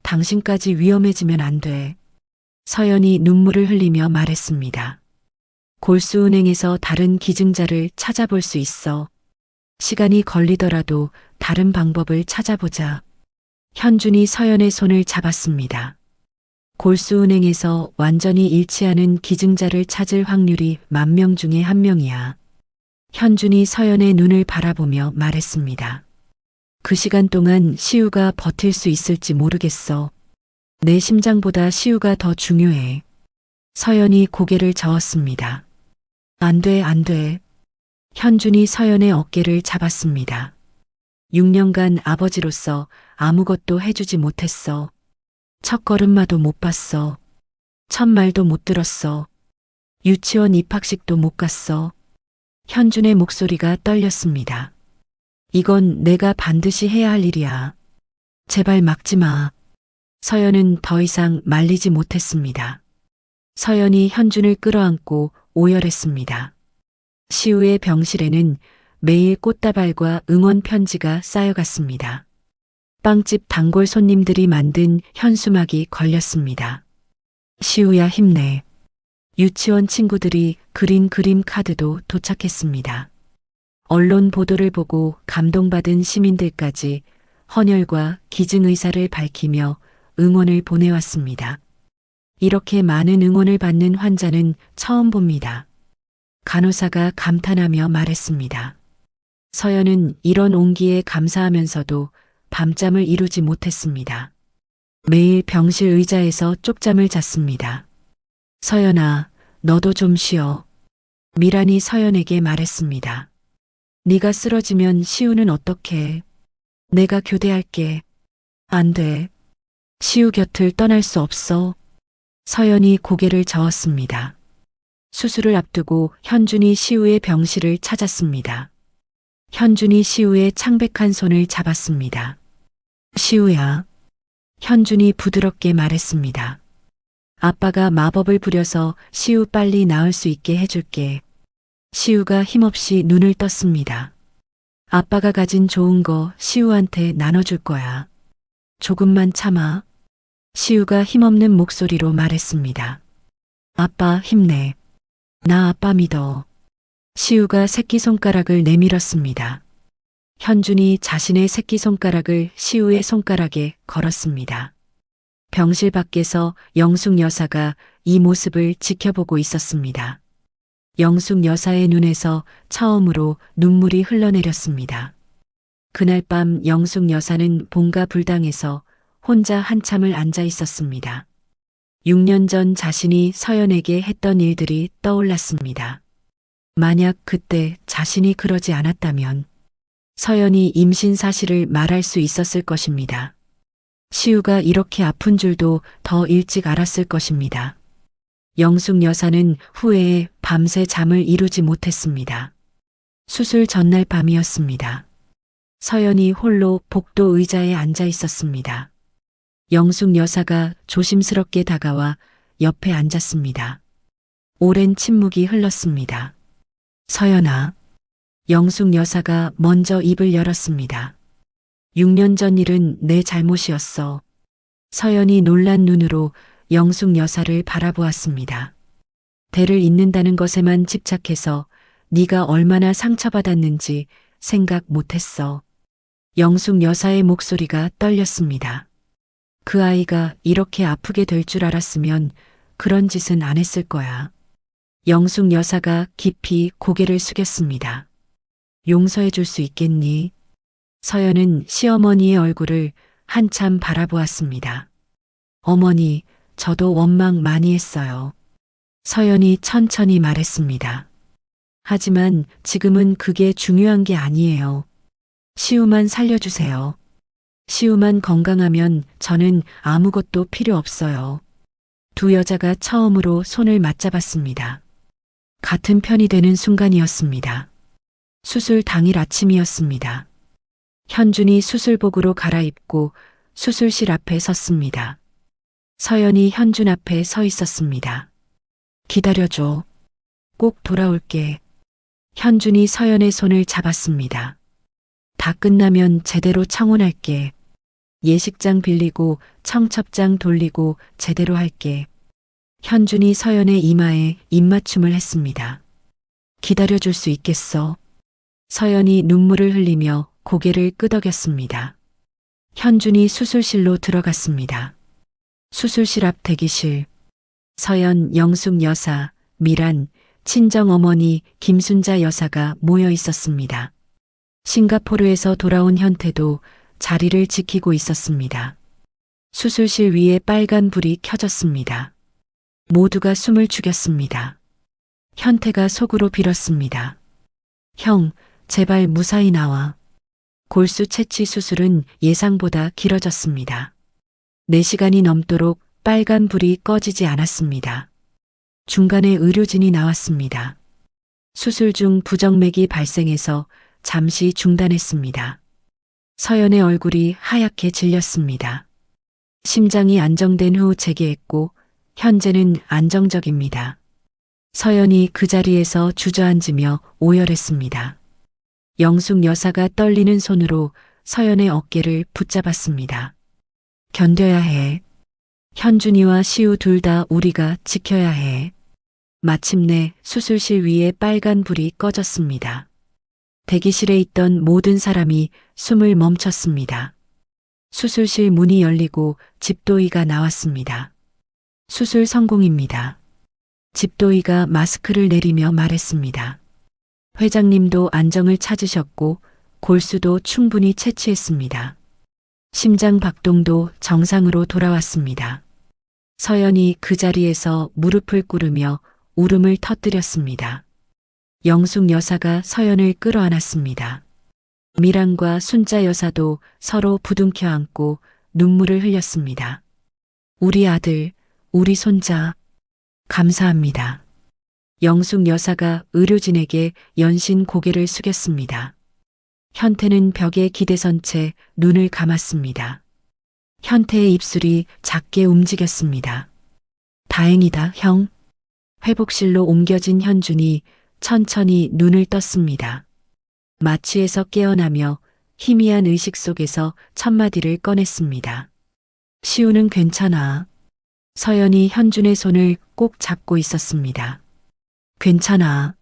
당신까지 위험해지면 안 돼. 서연이 눈물을 흘리며 말했습니다. 골수은행에서 다른 기증자를 찾아볼 수 있어. 시간이 걸리더라도 다른 방법을 찾아보자. 현준이 서연의 손을 잡았습니다. 골수은행에서 완전히 일치하는 기증자를 찾을 확률이 10,000명 중에 1명이야. 현준이 서연의 눈을 바라보며 말했습니다. 그 시간 동안 시우가 버틸 수 있을지 모르겠어. 내 심장보다 시우가 더 중요해. 서연이 고개를 저었습니다. 안 돼, 안 돼. 현준이 서연의 어깨를 잡았습니다. 6년간 아버지로서 아무것도 해주지 못했어. 첫 걸음마도 못 봤어. 첫 말도 못 들었어. 유치원 입학식도 못 갔어. 현준의 목소리가 떨렸습니다. 이건 내가 반드시 해야 할 일이야. 제발 막지 마. 서연은 더 이상 말리지 못했습니다. 서연이 현준을 끌어안고 오열했습니다. 시우의 병실에는 매일 꽃다발과 응원 편지가 쌓여갔습니다. 빵집 단골 손님들이 만든 현수막이 걸렸습니다. 시우야 힘내. 유치원 친구들이 그린 그림 카드도 도착했습니다. 언론 보도를 보고 감동받은 시민들까지 헌혈과 기증 의사를 밝히며 응원을 보내왔습니다. 이렇게 많은 응원을 받는 환자는 처음 봅니다. 간호사가 감탄하며 말했습니다. 서연은 이런 온기에 감사하면서도 밤잠을 이루지 못했습니다. 매일 병실 의자에서 쪽잠을 잤습니다. 서연아, 너도 좀 쉬어. 미란이 서연에게 말했습니다. 네가 쓰러지면 시우는 어떡해? 내가 교대할게. 안 돼. 시우 곁을 떠날 수 없어. 서연이 고개를 저었습니다. 수술을 앞두고 현준이 시우의 병실을 찾았습니다. 현준이 시우의 창백한 손을 잡았습니다. 시우야. 현준이 부드럽게 말했습니다. 아빠가 마법을 부려서 시우 빨리 나을 수 있게 해줄게. 시우가 힘없이 눈을 떴습니다. 아빠가 가진 좋은 거 시우한테 나눠줄 거야. 조금만 참아. 시우가 힘없는 목소리로 말했습니다. 아빠 힘내. 나 아빠 믿어. 시우가 새끼손가락을 내밀었습니다. 현준이 자신의 새끼손가락을 시우의 손가락에 걸었습니다. 병실 밖에서 영숙 여사가 이 모습을 지켜보고 있었습니다. 영숙 여사의 눈에서 처음으로 눈물이 흘러내렸습니다. 그날 밤 영숙 여사는 본가 불당에서 혼자 한참을 앉아 있었습니다. 6년 전 자신이 서연에게 했던 일들이 떠올랐습니다. 만약 그때 자신이 그러지 않았다면 서연이 임신 사실을 말할 수 있었을 것입니다. 시우가 이렇게 아픈 줄도 더 일찍 알았을 것입니다. 영숙 여사는 후회에 밤새 잠을 이루지 못했습니다. 수술 전날 밤이었습니다. 서연이 홀로 복도 의자에 앉아 있었습니다. 영숙 여사가 조심스럽게 다가와 옆에 앉았습니다. 오랜 침묵이 흘렀습니다. 서연아. 영숙 여사가 먼저 입을 열었습니다. 6년 전 일은 내 잘못이었어. 서연이 놀란 눈으로 영숙 여사를 바라보았습니다. 대를 잇는다는 것에만 집착해서 네가 얼마나 상처받았는지 생각 못했어. 영숙 여사의 목소리가 떨렸습니다. 그 아이가 이렇게 아프게 될 줄 알았으면 그런 짓은 안 했을 거야. 영숙 여사가 깊이 고개를 숙였습니다. 용서해 줄 수 있겠니? 서연은 시어머니의 얼굴을 한참 바라보았습니다. 어머니, 저도 원망 많이 했어요. 서연이 천천히 말했습니다. 하지만 지금은 그게 중요한 게 아니에요. 시우만 살려주세요. 시우만 건강하면 저는 아무것도 필요 없어요. 두 여자가 처음으로 손을 맞잡았습니다. 같은 편이 되는 순간이었습니다. 수술 당일 아침이었습니다. 현준이 수술복으로 갈아입고 수술실 앞에 섰습니다. 서연이 현준 앞에 서 있었습니다. 기다려줘. 꼭 돌아올게. 현준이 서연의 손을 잡았습니다. 다 끝나면 제대로 청혼할게. 예식장 빌리고 청첩장 돌리고 제대로 할게. 현준이 서연의 이마에 입맞춤을 했습니다. 기다려줄 수 있겠어? 서연이 눈물을 흘리며 고개를 끄덕였습니다. 현준이 수술실로 들어갔습니다. 수술실 앞 대기실. 서연, 영숙 여사, 미란, 친정어머니 김순자 여사가 모여 있었습니다. 싱가포르에서 돌아온 현태도 자리를 지키고 있었습니다. 수술실 위에 빨간 불이 켜졌습니다. 모두가 숨을 죽였습니다. 현태가 속으로 빌었습니다. 형, 제발 무사히 나와. 골수 채취 수술은 예상보다 길어졌습니다. 4시간이 넘도록 빨간 불이 꺼지지 않았습니다. 중간에 의료진이 나왔습니다. 수술 중 부정맥이 발생해서 잠시 중단했습니다. 서연의 얼굴이 하얗게 질렸습니다. 심장이 안정된 후 재개했고 현재는 안정적입니다. 서연이 그 자리에서 주저앉으며 오열했습니다. 영숙 여사가 떨리는 손으로 서연의 어깨를 붙잡았습니다. 견뎌야 해. 현준이와 시우 둘 다 우리가 지켜야 해. 마침내 수술실 위에 빨간 불이 꺼졌습니다. 대기실에 있던 모든 사람이 숨을 멈췄습니다. 수술실 문이 열리고 집도의가 나왔습니다. 수술 성공입니다. 집도의가 마스크를 내리며 말했습니다. 회장님도 안정을 찾으셨고 골수도 충분히 채취했습니다. 심장 박동도 정상으로 돌아왔습니다. 서연이 그 자리에서 무릎을 꿇으며 울음을 터뜨렸습니다. 영숙 여사가 서연을 끌어안았습니다. 미란과 순자 여사도 서로 부둥켜 안고 눈물을 흘렸습니다. 우리 아들, 우리 손자, 감사합니다. 영숙 여사가 의료진에게 연신 고개를 숙였습니다. 현태는 벽에 기대선 채 눈을 감았습니다. 현태의 입술이 작게 움직였습니다. 다행이다, 형. 회복실로 옮겨진 현준이 천천히 눈을 떴습니다. 마취에서 깨어나며 희미한 의식 속에서 첫마디를 꺼냈습니다. 시우는 괜찮아. 서연이 현준의 손을 꼭 잡고 있었습니다. 괜찮아.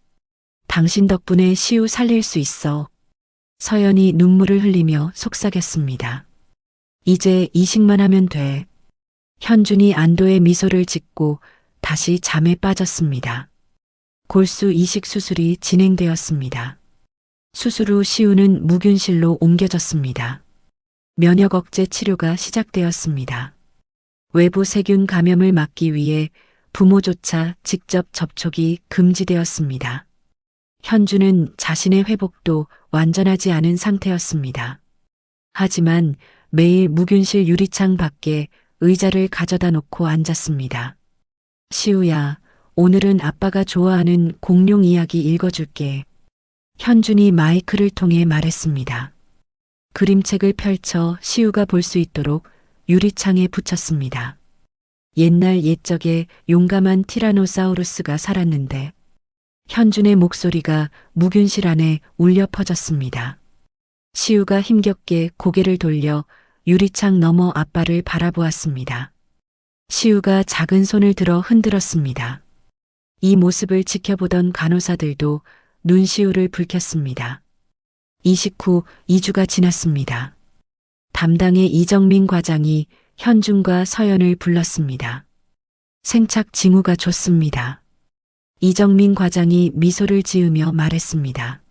당신 덕분에 시우 살릴 수 있어. 서연이 눈물을 흘리며 속삭였습니다. 이제 이식만 하면 돼. 현준이 안도의 미소를 짓고 다시 잠에 빠졌습니다. 골수 이식 수술이 진행되었습니다. 수술 후 시우는 무균실로 옮겨졌습니다. 면역 억제 치료가 시작되었습니다. 외부 세균 감염을 막기 위해 부모조차 직접 접촉이 금지되었습니다. 현주는 자신의 회복도 완전하지 않은 상태였습니다. 하지만 매일 무균실 유리창 밖에 의자를 가져다 놓고 앉았습니다. 시우야, 오늘은 아빠가 좋아하는 공룡 이야기 읽어줄게. 현준이 마이크를 통해 말했습니다. 그림책을 펼쳐 시우가 볼 수 있도록 유리창에 붙였습니다. 옛날 옛적에 용감한 티라노사우루스가 살았는데 현준의 목소리가 무균실 안에 울려 퍼졌습니다. 시우가 힘겹게 고개를 돌려 유리창 너머 아빠를 바라보았습니다. 시우가 작은 손을 들어 흔들었습니다. 이 모습을 지켜보던 간호사들도 눈시울을 붉혔습니다. 이식 후 2주가 지났습니다. 담당의 이정민 과장이 현준과 서연을 불렀습니다. 생착 징후가 좋습니다. 이정민 과장이 미소를 지으며 말했습니다.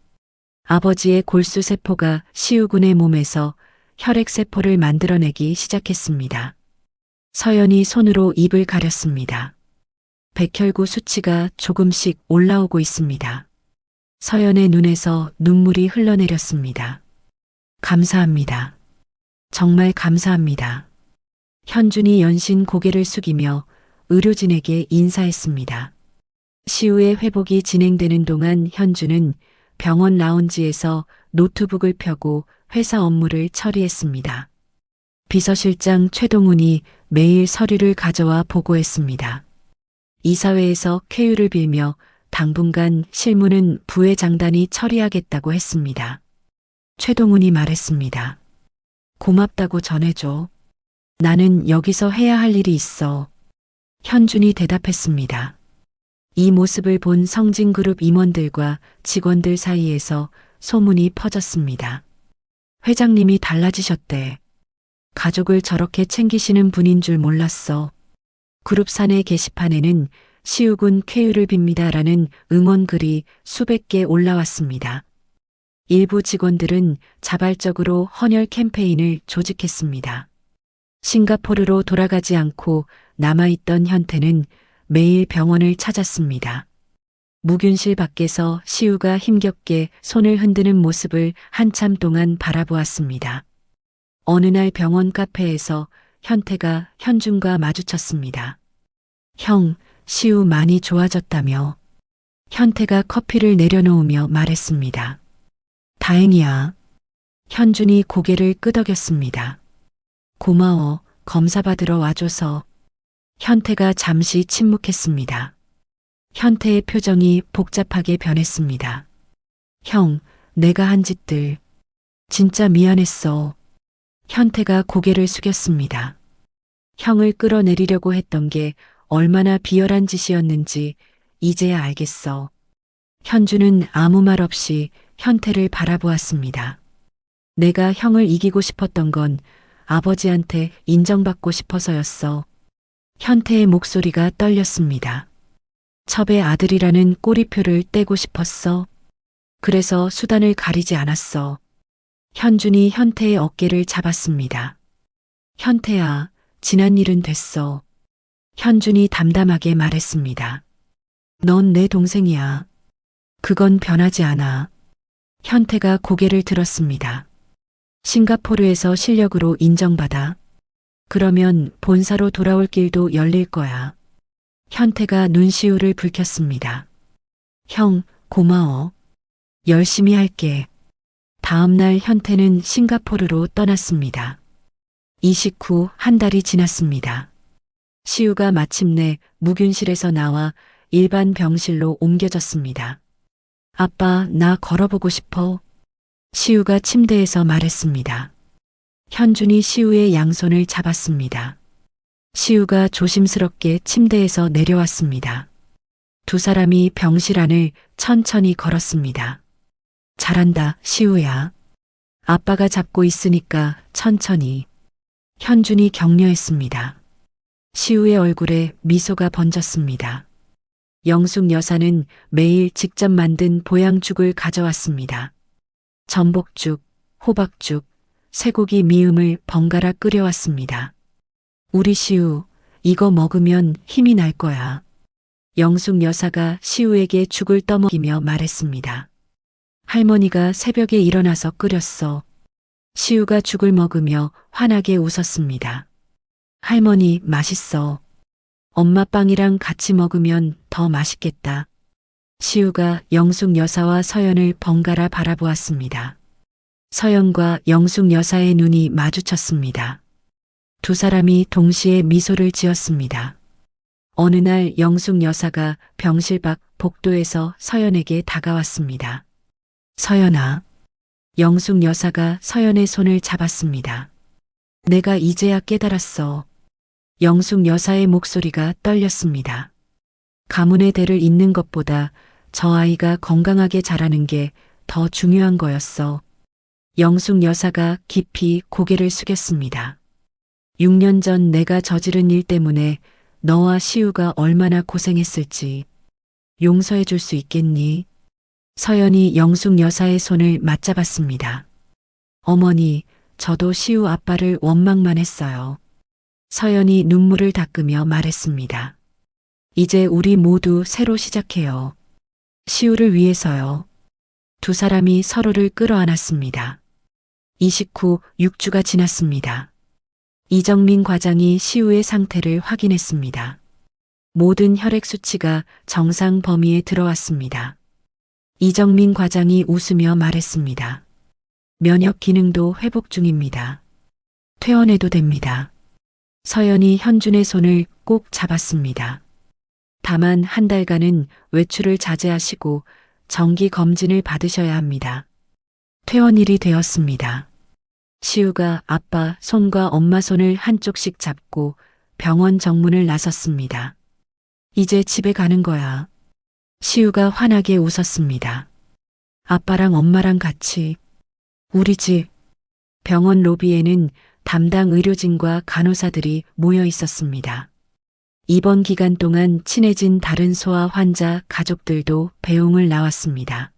아버지의 골수세포가 시우군의 몸에서 혈액세포를 만들어내기 시작했습니다. 서연이 손으로 입을 가렸습니다. 백혈구 수치가 조금씩 올라오고 있습니다. 서연의 눈에서 눈물이 흘러내렸습니다. 감사합니다. 정말 감사합니다. 현준이 연신 고개를 숙이며 의료진에게 인사했습니다. 시우의 회복이 진행되는 동안 현준은 병원 라운지에서 노트북을 펴고 회사 업무를 처리했습니다. 비서실장 최동훈이 매일 서류를 가져와 보고했습니다. 이사회에서 쾌유를 빌며 당분간 실무는 부회장단이 처리하겠다고 했습니다. 최동훈이 말했습니다. 고맙다고 전해줘. 나는 여기서 해야 할 일이 있어. 현준이 대답했습니다. 이 모습을 본 성진그룹 임원들과 직원들 사이에서 소문이 퍼졌습니다. 회장님이 달라지셨대. 가족을 저렇게 챙기시는 분인 줄 몰랐어. 그룹 사내 게시판에는 시우군 쾌유를 빕니다라는 응원글이 수백 개 올라왔습니다. 일부 직원들은 자발적으로 헌혈 캠페인을 조직했습니다. 싱가포르로 돌아가지 않고 남아있던 현태는 매일 병원을 찾았습니다. 무균실 밖에서 시우가 힘겹게 손을 흔드는 모습을 한참 동안 바라보았습니다. 어느 날 병원 카페에서 현태가 현준과 마주쳤습니다. 형, 시우 많이 좋아졌다며. 현태가 커피를 내려놓으며 말했습니다. 다행이야. 현준이 고개를 끄덕였습니다. 고마워, 검사 받으러 와줘서. 현태가 잠시 침묵했습니다. 현태의 표정이 복잡하게 변했습니다. 형, 내가 한 짓들. 진짜 미안했어. 현태가 고개를 숙였습니다. 형을 끌어내리려고 했던 게 얼마나 비열한 짓이었는지 이제야 알겠어. 현주는 아무 말 없이 현태를 바라보았습니다. 내가 형을 이기고 싶었던 건 아버지한테 인정받고 싶어서였어. 현태의 목소리가 떨렸습니다. 첩의 아들이라는 꼬리표를 떼고 싶었어. 그래서 수단을 가리지 않았어. 현준이 현태의 어깨를 잡았습니다. 현태야, 지난 일은 됐어. 현준이 담담하게 말했습니다. 넌 내 동생이야. 그건 변하지 않아. 현태가 고개를 들었습니다. 싱가포르에서 실력으로 인정받아. 그러면 본사로 돌아올 길도 열릴 거야. 현태가 눈시울을 붉혔습니다. 형, 고마워. 열심히 할게. 다음 날 현태는 싱가포르로 떠났습니다. 이식 후 한 달이 지났습니다. 시우가 마침내 무균실에서 나와 일반 병실로 옮겨졌습니다. 아빠, 나 걸어보고 싶어. 시우가 침대에서 말했습니다. 현준이 시우의 양손을 잡았습니다. 시우가 조심스럽게 침대에서 내려왔습니다. 두 사람이 병실 안을 천천히 걸었습니다. 잘한다, 시우야. 아빠가 잡고 있으니까 천천히. 현준이 격려했습니다. 시우의 얼굴에 미소가 번졌습니다. 영숙 여사는 매일 직접 만든 보양죽을 가져왔습니다. 전복죽, 호박죽, 쇠고기 미음을 번갈아 끓여왔습니다. 우리 시우, 이거 먹으면 힘이 날 거야. 영숙 여사가 시우에게 죽을 떠먹이며 말했습니다. 할머니가 새벽에 일어나서 끓였어. 시우가 죽을 먹으며 환하게 웃었습니다. 할머니, 맛있어. 엄마 빵이랑 같이 먹으면 더 맛있겠다. 시우가 영숙 여사와 서연을 번갈아 바라보았습니다. 서연과 영숙 여사의 눈이 마주쳤습니다. 두 사람이 동시에 미소를 지었습니다. 어느 날 영숙 여사가 병실 밖 복도에서 서연에게 다가왔습니다. 서연아. 영숙 여사가 서연의 손을 잡았습니다. 내가 이제야 깨달았어. 영숙 여사의 목소리가 떨렸습니다. 가문의 대를 잇는 것보다 저 아이가 건강하게 자라는 게 더 중요한 거였어. 영숙 여사가 깊이 고개를 숙였습니다. 6년 전 내가 저지른 일 때문에 너와 시우가 얼마나 고생했을지 용서해 줄 수 있겠니? 서연이 영숙 여사의 손을 맞잡았습니다. 어머니, 저도 시우 아빠를 원망만 했어요. 서연이 눈물을 닦으며 말했습니다. 이제 우리 모두 새로 시작해요. 시우를 위해서요. 두 사람이 서로를 끌어안았습니다. 이식 후 6주가 지났습니다. 이정민 과장이 시우의 상태를 확인했습니다. 모든 혈액 수치가 정상 범위에 들어왔습니다. 이정민 과장이 웃으며 말했습니다. 면역 기능도 회복 중입니다. 퇴원해도 됩니다. 서연이 현준의 손을 꼭 잡았습니다. 다만 한 달간은 외출을 자제하시고 정기 검진을 받으셔야 합니다. 퇴원일이 되었습니다. 시우가 아빠 손과 엄마 손을 한쪽씩 잡고 병원 정문을 나섰습니다. 이제 집에 가는 거야. 시우가 환하게 웃었습니다. 아빠랑 엄마랑 같이. 우리 집. 병원 로비에는 담당 의료진과 간호사들이 모여 있었습니다. 입원 기간 동안 친해진 다른 소아 환자 가족들도 배웅을 나왔습니다.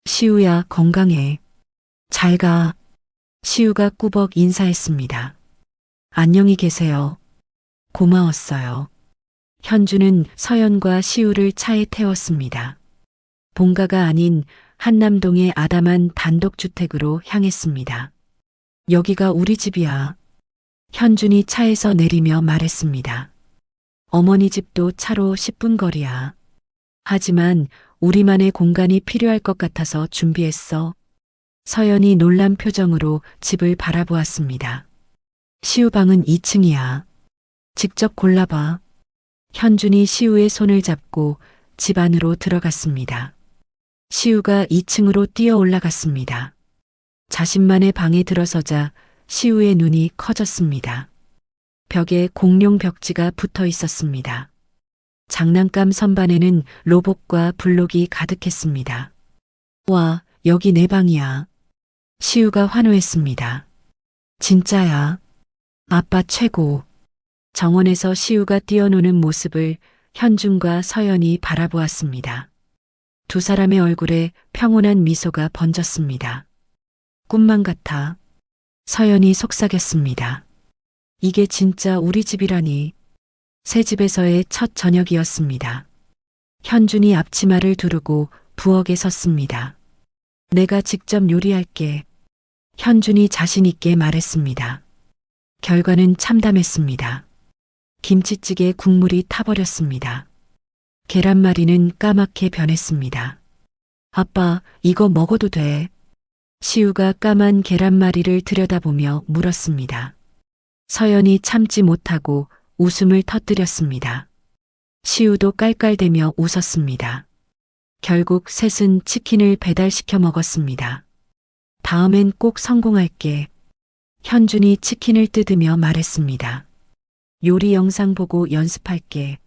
시우야, 건강해. 잘 가. 시우가 꾸벅 인사했습니다. 안녕히 계세요. 고마웠어요. 현주는 서연과 시우를 차에 태웠습니다. 본가가 아닌 한남동의 아담한 단독주택으로 향했습니다. 여기가 우리 집이야. 현준이 차에서 내리며 말했습니다. 어머니 집도 차로 10분 거리야. 하지만 우리만의 공간이 필요할 것 같아서 준비했어. 서연이 놀란 표정으로 집을 바라보았습니다. 시우 방은 2층이야. 직접 골라봐. 현준이 시우의 손을 잡고 집 안으로 들어갔습니다. 시우가 2층으로 뛰어 올라갔습니다. 자신만의 방에 들어서자 시우의 눈이 커졌습니다. 벽에 공룡 벽지가 붙어 있었습니다. 장난감 선반에는 로봇과 블록이 가득했습니다. 와, 여기 내 방이야. 시우가 환호했습니다. 진짜야. 아빠 최고. 정원에서 시우가 뛰어노는 모습을 현준과 서연이 바라보았습니다. 두 사람의 얼굴에 평온한 미소가 번졌습니다. 꿈만 같아. 서연이 속삭였습니다. 이게 진짜 우리 집이라니. 새 집에서의 첫 저녁이었습니다. 현준이 앞치마를 두르고 부엌에 섰습니다. 내가 직접 요리할게. 현준이 자신 있게 말했습니다. 결과는 참담했습니다. 김치찌개 국물이 타버렸습니다. 계란말이는 까맣게 변했습니다. 아빠, 이거 먹어도 돼? 시우가 까만 계란말이를 들여다보며 물었습니다. 서연이 참지 못하고 웃음을 터뜨렸습니다. 시우도 깔깔대며 웃었습니다. 결국 셋은 치킨을 배달시켜 먹었습니다. 다음엔 꼭 성공할게. 현준이 치킨을 뜯으며 말했습니다. 요리 영상 보고 연습할게.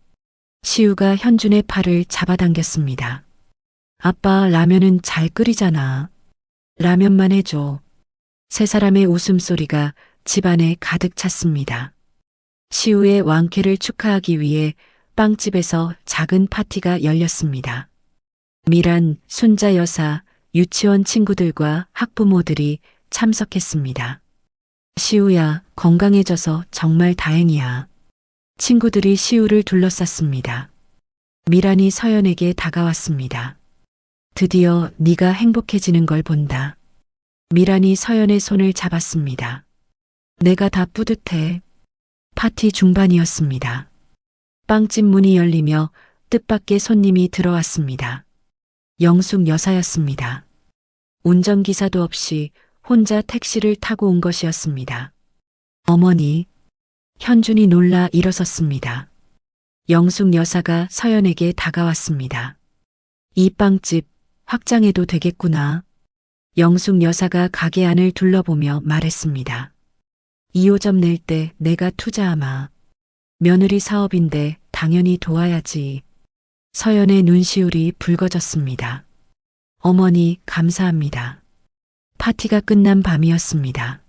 시우가 현준의 팔을 잡아당겼습니다. 아빠, 라면은 잘 끓이잖아. 라면만 해줘. 세 사람의 웃음소리가 집안에 가득 찼습니다. 시우의 왕쾌를 축하하기 위해 빵집에서 작은 파티가 열렸습니다. 미란, 순자 여사, 유치원 친구들과 학부모들이 참석했습니다. 시우야, 건강해져서 정말 다행이야. 친구들이 시우를 둘러쌌습니다. 미란이 서연에게 다가왔습니다. 드디어 네가 행복해지는 걸 본다. 미란이 서연의 손을 잡았습니다. 내가 다 뿌듯해. 파티 중반이었습니다. 빵집 문이 열리며 뜻밖의 손님이 들어왔습니다. 영숙 여사였습니다. 운전기사도 없이 혼자 택시를 타고 온 것이었습니다. 어머니, 현준이 놀라 일어섰습니다. 영숙 여사가 서연에게 다가왔습니다. 이 빵집 확장해도 되겠구나. 영숙 여사가 가게 안을 둘러보며 말했습니다. 2호점 낼 때 내가 투자하마. 며느리 사업인데 당연히 도와야지. 서연의 눈시울이 붉어졌습니다. 어머니, 감사합니다. 파티가 끝난 밤이었습니다.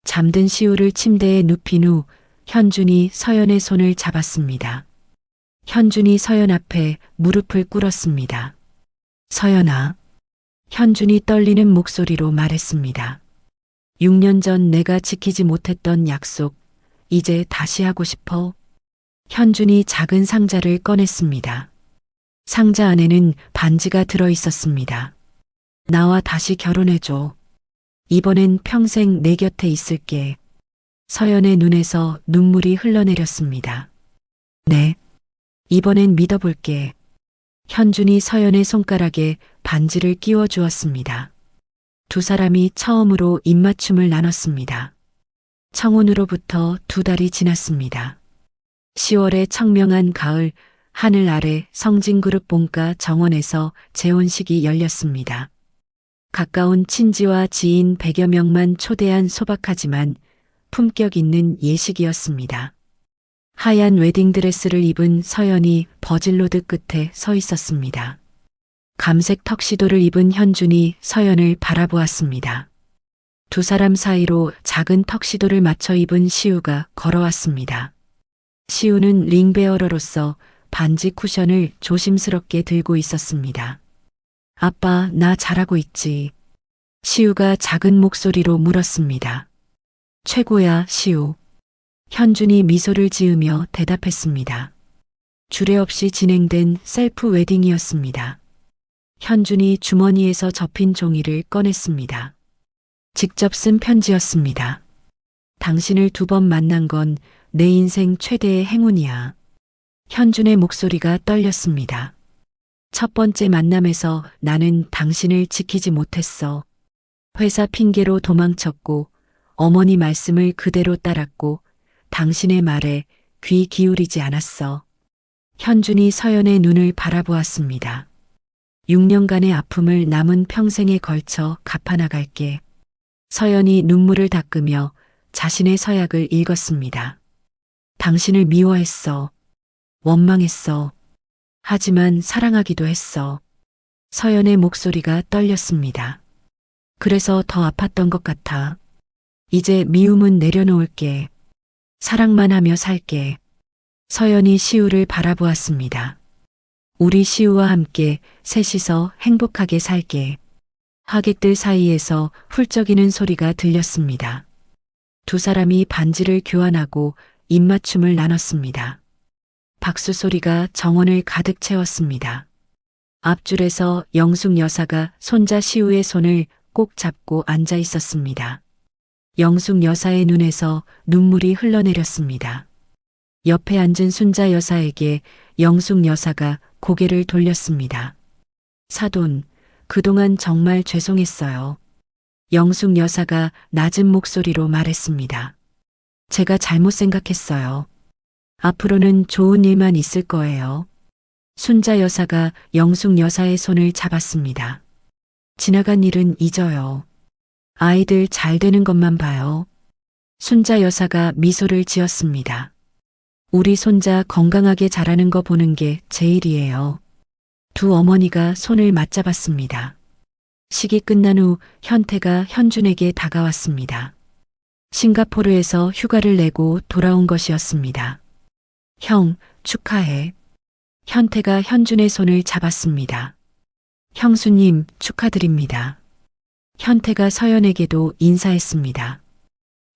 잠든 시우를 침대에 눕힌 후 현준이 서연의 손을 잡았습니다. 현준이 서연 앞에 무릎을 꿇었습니다. 서연아. 현준이 떨리는 목소리로 말했습니다. 6년 전 내가 지키지 못했던 약속, 이제 다시 하고 싶어. 현준이 작은 상자를 꺼냈습니다. 상자 안에는 반지가 들어 있었습니다. 나와 다시 결혼해줘. 이번엔 평생 내 곁에 있을게. 서연의 눈에서 눈물이 흘러내렸습니다. 네. 이번엔 믿어볼게. 현준이 서연의 손가락에 반지를 끼워 주었습니다. 두 사람이 처음으로 입맞춤을 나눴습니다. 청혼으로부터 2달이 지났습니다. 10월의 청명한 가을, 하늘 아래 성진그룹 본가 정원에서 재혼식이 열렸습니다. 가까운 친지와 지인 100여 명만 초대한 소박하지만 품격 있는 예식이었습니다. 하얀 웨딩드레스를 입은 서연이 버질로드 끝에 서 있었습니다. 감색 턱시도를 입은 현준이 서연을 바라보았습니다. 두 사람 사이로 작은 턱시도를 맞춰 입은 시우가 걸어왔습니다. 시우는 링베어러로서 반지 쿠션을 조심스럽게 들고 있었습니다. 아빠, 나 잘하고 있지? 시우가 작은 목소리로 물었습니다. 최고야, 시우. 현준이 미소를 지으며 대답했습니다. 주례없이 진행된 셀프 웨딩이었습니다. 현준이 주머니에서 접힌 종이를 꺼냈습니다. 직접 쓴 편지였습니다. 당신을 2번 만난 건 내 인생 최대의 행운이야. 현준의 목소리가 떨렸습니다. 첫 번째 만남에서 나는 당신을 지키지 못했어. 회사 핑계로 도망쳤고 어머니 말씀을 그대로 따랐고 당신의 말에 귀 기울이지 않았어. 현준이 서연의 눈을 바라보았습니다. 6년간의 아픔을 남은 평생에 걸쳐 갚아나갈게. 서연이 눈물을 닦으며 자신의 서약을 읽었습니다. 당신을 미워했어. 원망했어. 하지만 사랑하기도 했어. 서연의 목소리가 떨렸습니다. 그래서 더 아팠던 것 같아. 이제 미움은 내려놓을게. 사랑만 하며 살게. 서연이 시우를 바라보았습니다. 우리 시우와 함께 셋이서 행복하게 살게. 하객들 사이에서 훌쩍이는 소리가 들렸습니다. 두 사람이 반지를 교환하고 입맞춤을 나눴습니다. 박수 소리가 정원을 가득 채웠습니다. 앞줄에서 영숙 여사가 손자 시우의 손을 꼭 잡고 앉아 있었습니다. 영숙 여사의 눈에서 눈물이 흘러내렸습니다. 옆에 앉은 순자 여사에게 영숙 여사가 고개를 돌렸습니다. 사돈, 그동안 정말 죄송했어요. 영숙 여사가 낮은 목소리로 말했습니다. 제가 잘못 생각했어요. 앞으로는 좋은 일만 있을 거예요. 순자 여사가 영숙 여사의 손을 잡았습니다. 지나간 일은 잊어요. 아이들 잘 되는 것만 봐요. 순자 여사가 미소를 지었습니다. 우리 손자 건강하게 자라는 거 보는 게 제일이에요. 두 어머니가 손을 맞잡았습니다. 식이 끝난 후 현태가 현준에게 다가왔습니다. 싱가포르에서 휴가를 내고 돌아온 것이었습니다. 형, 축하해. 현태가 현준의 손을 잡았습니다. 형수님, 축하드립니다. 현태가 서연에게도 인사했습니다.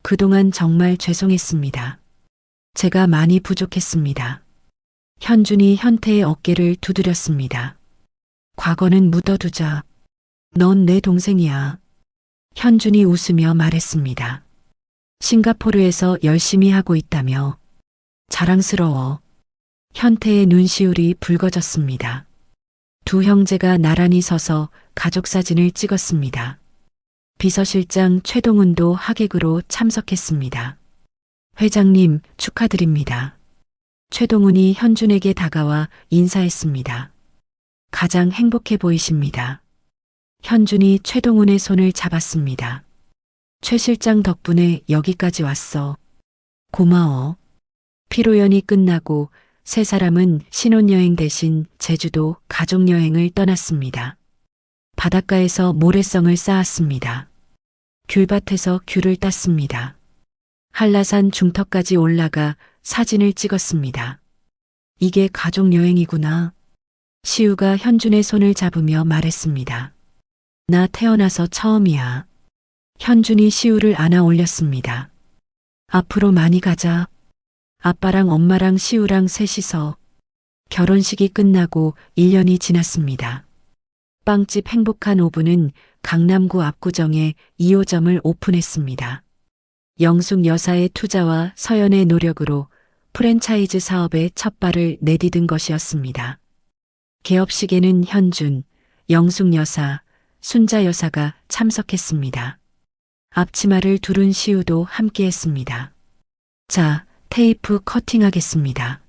그동안 정말 죄송했습니다. 제가 많이 부족했습니다. 현준이 현태의 어깨를 두드렸습니다. 과거는 묻어두자. 넌 내 동생이야. 현준이 웃으며 말했습니다. 싱가포르에서 열심히 하고 있다며. 자랑스러워. 현태의 눈시울이 붉어졌습니다. 두 형제가 나란히 서서 가족 사진을 찍었습니다. 비서실장 최동훈도 하객으로 참석했습니다. 회장님, 축하드립니다. 최동훈이 현준에게 다가와 인사했습니다. 가장 행복해 보이십니다. 현준이 최동훈의 손을 잡았습니다. 최 실장 덕분에 여기까지 왔어. 고마워. 피로연이 끝나고 세 사람은 신혼여행 대신 제주도 가족여행을 떠났습니다. 바닷가에서 모래성을 쌓았습니다. 귤밭에서 귤을 땄습니다. 한라산 중턱까지 올라가 사진을 찍었습니다. 이게 가족여행이구나. 시우가 현준의 손을 잡으며 말했습니다. 나 태어나서 처음이야. 현준이 시우를 안아 올렸습니다. 앞으로 많이 가자. 아빠랑 엄마랑 시우랑 셋이서. 결혼식이 끝나고 1년이 지났습니다. 빵집 행복한 오븐은 강남구 압구정에 2호점을 오픈했습니다. 영숙 여사의 투자와 서연의 노력으로 프랜차이즈 사업에 첫 발을 내디딘 것이었습니다. 개업식에는 현준, 영숙 여사, 순자 여사가 참석했습니다. 앞치마를 두른 시우도 함께했습니다. 자, 테이프 커팅하겠습니다.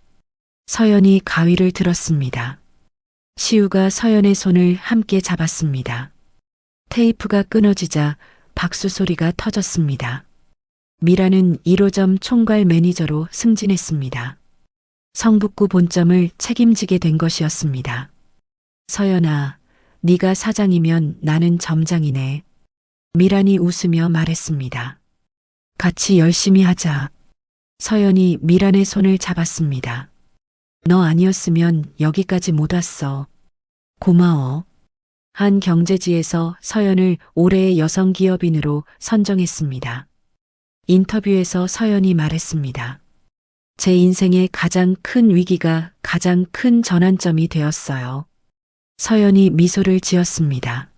서연이 가위를 들었습니다. 시우가 서연의 손을 함께 잡았습니다. 테이프가 끊어지자 박수 소리가 터졌습니다. 미라는 1호점 총괄 매니저로 승진했습니다. 성북구 본점을 책임지게 된 것이었습니다. 서연아, 네가 사장이면 나는 점장이네. 미란이 웃으며 말했습니다. 같이 열심히 하자. 서연이 미란의 손을 잡았습니다. 너 아니었으면 여기까지 못 왔어. 고마워. 한 경제지에서 서연을 올해의 여성 기업인으로 선정했습니다. 인터뷰에서 서연이 말했습니다. 제 인생의 가장 큰 위기가 가장 큰 전환점이 되었어요. 서연이 미소를 지었습니다.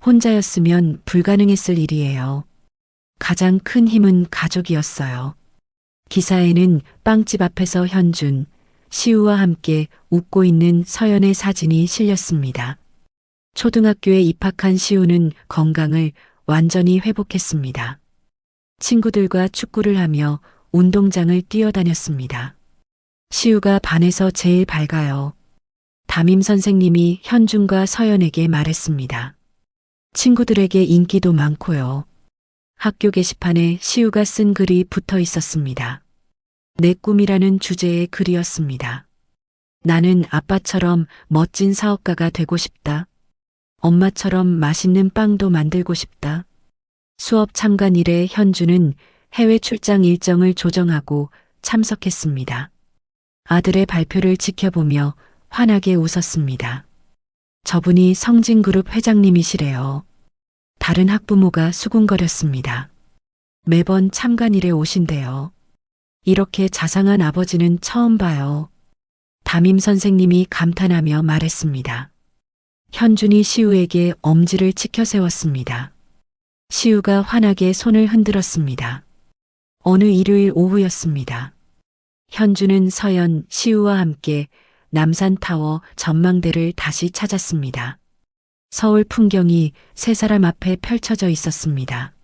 혼자였으면 불가능했을 일이에요. 가장 큰 힘은 가족이었어요. 기사에는 빵집 앞에서 현준, 시우와 함께 웃고 있는 서연의 사진이 실렸습니다. 초등학교에 입학한 시우는 건강을 완전히 회복했습니다. 친구들과 축구를 하며 운동장을 뛰어다녔습니다. 시우가 반에서 제일 밝아요. 담임 선생님이 현준과 서연에게 말했습니다. 친구들에게 인기도 많고요. 학교 게시판에 시우가 쓴 글이 붙어 있었습니다. 내 꿈이라는 주제의 글이었습니다. 나는 아빠처럼 멋진 사업가가 되고 싶다. 엄마처럼 맛있는 빵도 만들고 싶다. 수업 참관 일에 현주는 해외 출장 일정을 조정하고 참석했습니다. 아들의 발표를 지켜보며 환하게 웃었습니다. 저분이 성진그룹 회장님이시래요. 다른 학부모가 수군거렸습니다. 매번 참관일에 오신대요. 이렇게 자상한 아버지는 처음 봐요. 담임 선생님이 감탄하며 말했습니다. 현준이 시우에게 엄지를 치켜 세웠습니다. 시우가 환하게 손을 흔들었습니다. 어느 일요일 오후였습니다. 현준은 서연, 시우와 함께 남산타워 전망대를 다시 찾았습니다. 서울 풍경이 세 사람 앞에 펼쳐져 있었습니다.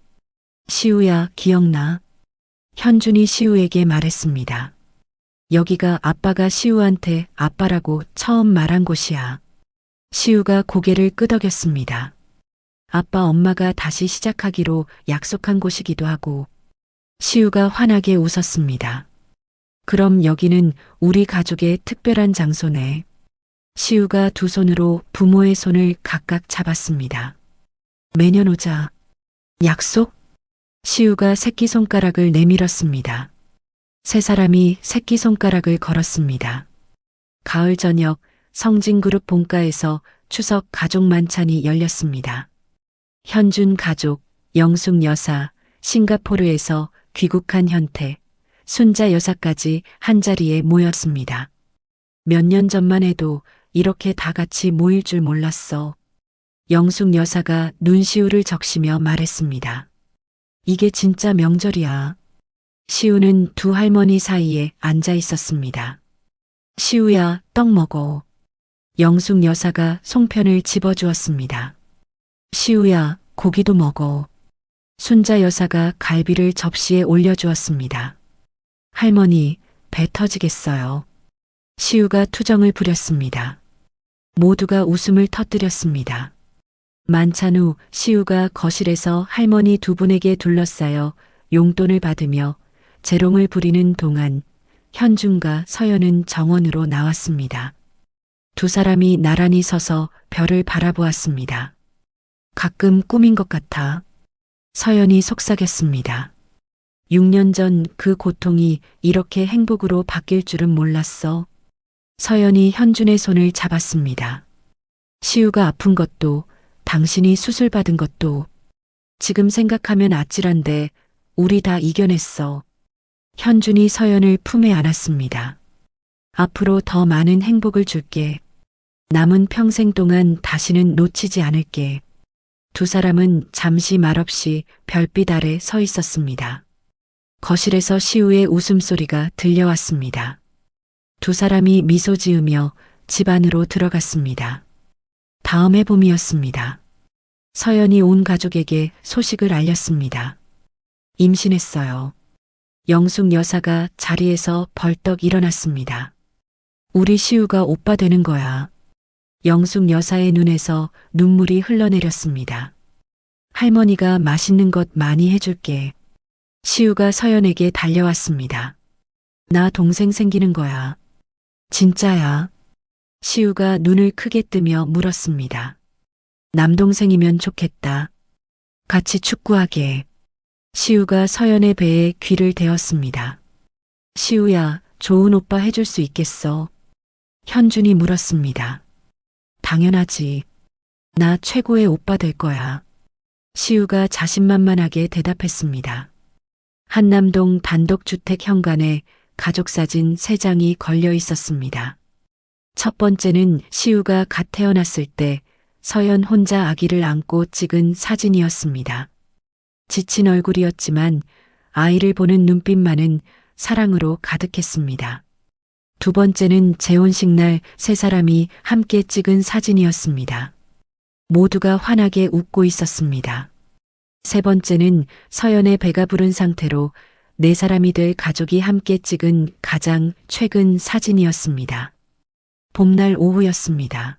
시우야, 기억나? 현준이 시우에게 말했습니다. 여기가 아빠가 시우한테 아빠라고 처음 말한 곳이야. 시우가 고개를 끄덕였습니다. 아빠 엄마가 다시 시작하기로 약속한 곳이기도 하고. 시우가 환하게 웃었습니다. 그럼 여기는 우리 가족의 특별한 장소네. 시우가 두 손으로 부모의 손을 각각 잡았습니다. 매년 오자. 약속? 시우가 새끼손가락을 내밀었습니다. 세 사람이 새끼손가락을 걸었습니다. 가을 저녁 성진그룹 본가에서 추석 가족 만찬이 열렸습니다. 현준 가족, 영숙 여사, 싱가포르에서 귀국한 현태, 순자 여사까지 한자리에 모였습니다. 몇 년 전만 해도 이렇게 다 같이 모일 줄 몰랐어. 영숙 여사가 눈시울을 적시며 말했습니다. 이게 진짜 명절이야. 시우는 두 할머니 사이에 앉아 있었습니다. 시우야, 떡 먹어. 영숙 여사가 송편을 집어주었습니다. 시우야, 고기도 먹어. 순자 여사가 갈비를 접시에 올려주었습니다. 할머니, 배 터지겠어요. 시우가 투정을 부렸습니다. 모두가 웃음을 터뜨렸습니다. 만찬 후 시우가 거실에서 할머니 두 분에게 둘러싸여 용돈을 받으며 재롱을 부리는 동안 현준과 서연은 정원으로 나왔습니다. 두 사람이 나란히 서서 별을 바라보았습니다. 가끔 꿈인 것 같아. 서연이 속삭였습니다. 6년 전 그 고통이 이렇게 행복으로 바뀔 줄은 몰랐어. 서연이 현준의 손을 잡았습니다. 시우가 아픈 것도 당신이 수술 받은 것도 지금 생각하면 아찔한데 우리 다 이겨냈어. 현준이 서연을 품에 안았습니다. 앞으로 더 많은 행복을 줄게. 남은 평생 동안 다시는 놓치지 않을게. 두 사람은 잠시 말없이 별빛 아래 서 있었습니다. 거실에서 시우의 웃음소리가 들려왔습니다. 두 사람이 미소 지으며 집 안으로 들어갔습니다. 다음 해 봄이었습니다. 서연이 온 가족에게 소식을 알렸습니다. 임신했어요. 영숙 여사가 자리에서 벌떡 일어났습니다. 우리 시우가 오빠 되는 거야. 영숙 여사의 눈에서 눈물이 흘러내렸습니다. 할머니가 맛있는 것 많이 해줄게. 시우가 서연에게 달려왔습니다. 나 동생 생기는 거야. 진짜야. 시우가 눈을 크게 뜨며 물었습니다. 남동생이면 좋겠다. 같이 축구하게. 시우가 서연의 배에 귀를 대었습니다. 시우야, 좋은 오빠 해줄 수 있겠어? 현준이 물었습니다. 당연하지. 나 최고의 오빠 될 거야. 시우가 자신만만하게 대답했습니다. 한남동 단독주택 현관에 가족사진 3장이 걸려 있었습니다. 첫 번째는 시우가 갓 태어났을 때 서연 혼자 아기를 안고 찍은 사진이었습니다. 지친 얼굴이었지만 아이를 보는 눈빛만은 사랑으로 가득했습니다. 두 번째는 재혼식 날 세 사람이 함께 찍은 사진이었습니다. 모두가 환하게 웃고 있었습니다. 세 번째는 서연의 배가 부른 상태로 네 사람이 될 가족이 함께 찍은 가장 최근 사진이었습니다. 봄날 오후였습니다.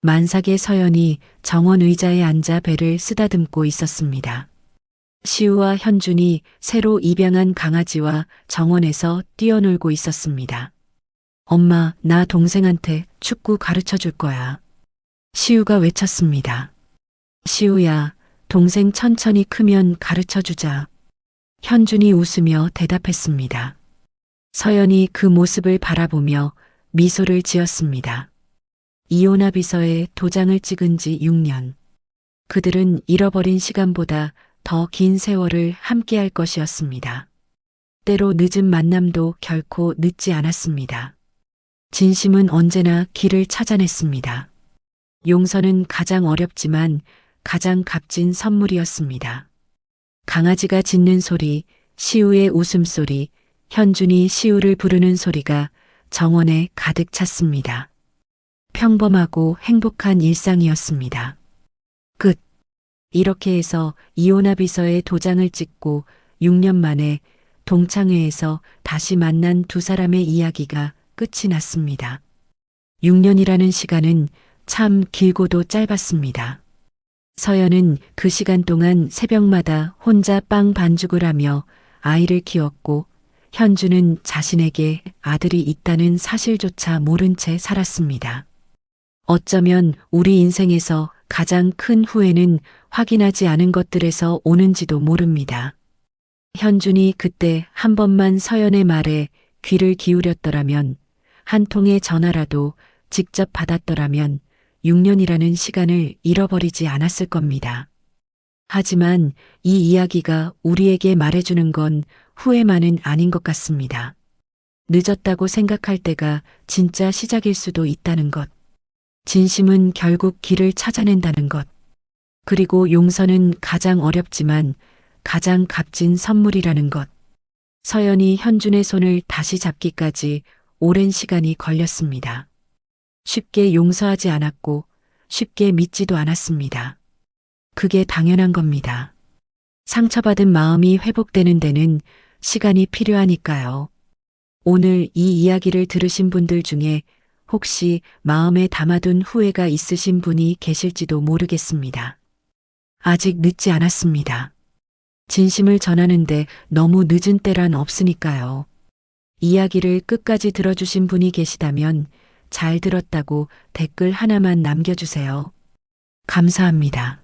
만삭의 서연이 정원 의자에 앉아 배를 쓰다듬고 있었습니다. 시우와 현준이 새로 입양한 강아지와 정원에서 뛰어놀고 있었습니다. 엄마, 나 동생한테 축구 가르쳐 줄 거야. 시우가 외쳤습니다. 시우야, 동생 천천히 크면 가르쳐 주자. 현준이 웃으며 대답했습니다. 서연이 그 모습을 바라보며 미소를 지었습니다. 이혼합 비서에 도장을 찍은 지 6년. 그들은 잃어버린 시간보다 더 긴 세월을 함께할 것이었습니다. 때로 늦은 만남도 결코 늦지 않았습니다. 진심은 언제나 길을 찾아냈습니다. 용서는 가장 어렵지만 가장 값진 선물이었습니다. 강아지가 짖는 소리, 시우의 웃음소리, 현준이 시우를 부르는 소리가 정원에 가득 찼습니다. 평범하고 행복한 일상이었습니다. 끝. 이렇게 해서 이혼합 비서에 도장을 찍고 6년 만에 동창회에서 다시 만난 두 사람의 이야기가 끝이 났습니다. 6년이라는 시간은 참 길고도 짧았습니다. 서연은 그 시간 동안 새벽마다 혼자 빵 반죽을 하며 아이를 키웠고 현주는 자신에게 아들이 있다는 사실조차 모른 채 살았습니다. 어쩌면 우리 인생에서 가장 큰 후회는 확인하지 않은 것들에서 오는지도 모릅니다. 현준이 그때 한 번만 서연의 말에 귀를 기울였더라면, 한 통의 전화라도 직접 받았더라면 6년이라는 시간을 잃어버리지 않았을 겁니다. 하지만 이 이야기가 우리에게 말해주는 건 후회만은 아닌 것 같습니다. 늦었다고 생각할 때가 진짜 시작일 수도 있다는 것. 진심은 결국 길을 찾아낸다는 것. 그리고 용서는 가장 어렵지만 가장 값진 선물이라는 것. 서연이 현준의 손을 다시 잡기까지 오랜 시간이 걸렸습니다. 쉽게 용서하지 않았고 쉽게 믿지도 않았습니다. 그게 당연한 겁니다. 상처받은 마음이 회복되는 데는 시간이 필요하니까요. 오늘 이 이야기를 들으신 분들 중에 혹시 마음에 담아둔 후회가 있으신 분이 계실지도 모르겠습니다. 아직 늦지 않았습니다. 진심을 전하는데 너무 늦은 때란 없으니까요. 이야기를 끝까지 들어주신 분이 계시다면 잘 들었다고 댓글 하나만 남겨주세요. 감사합니다.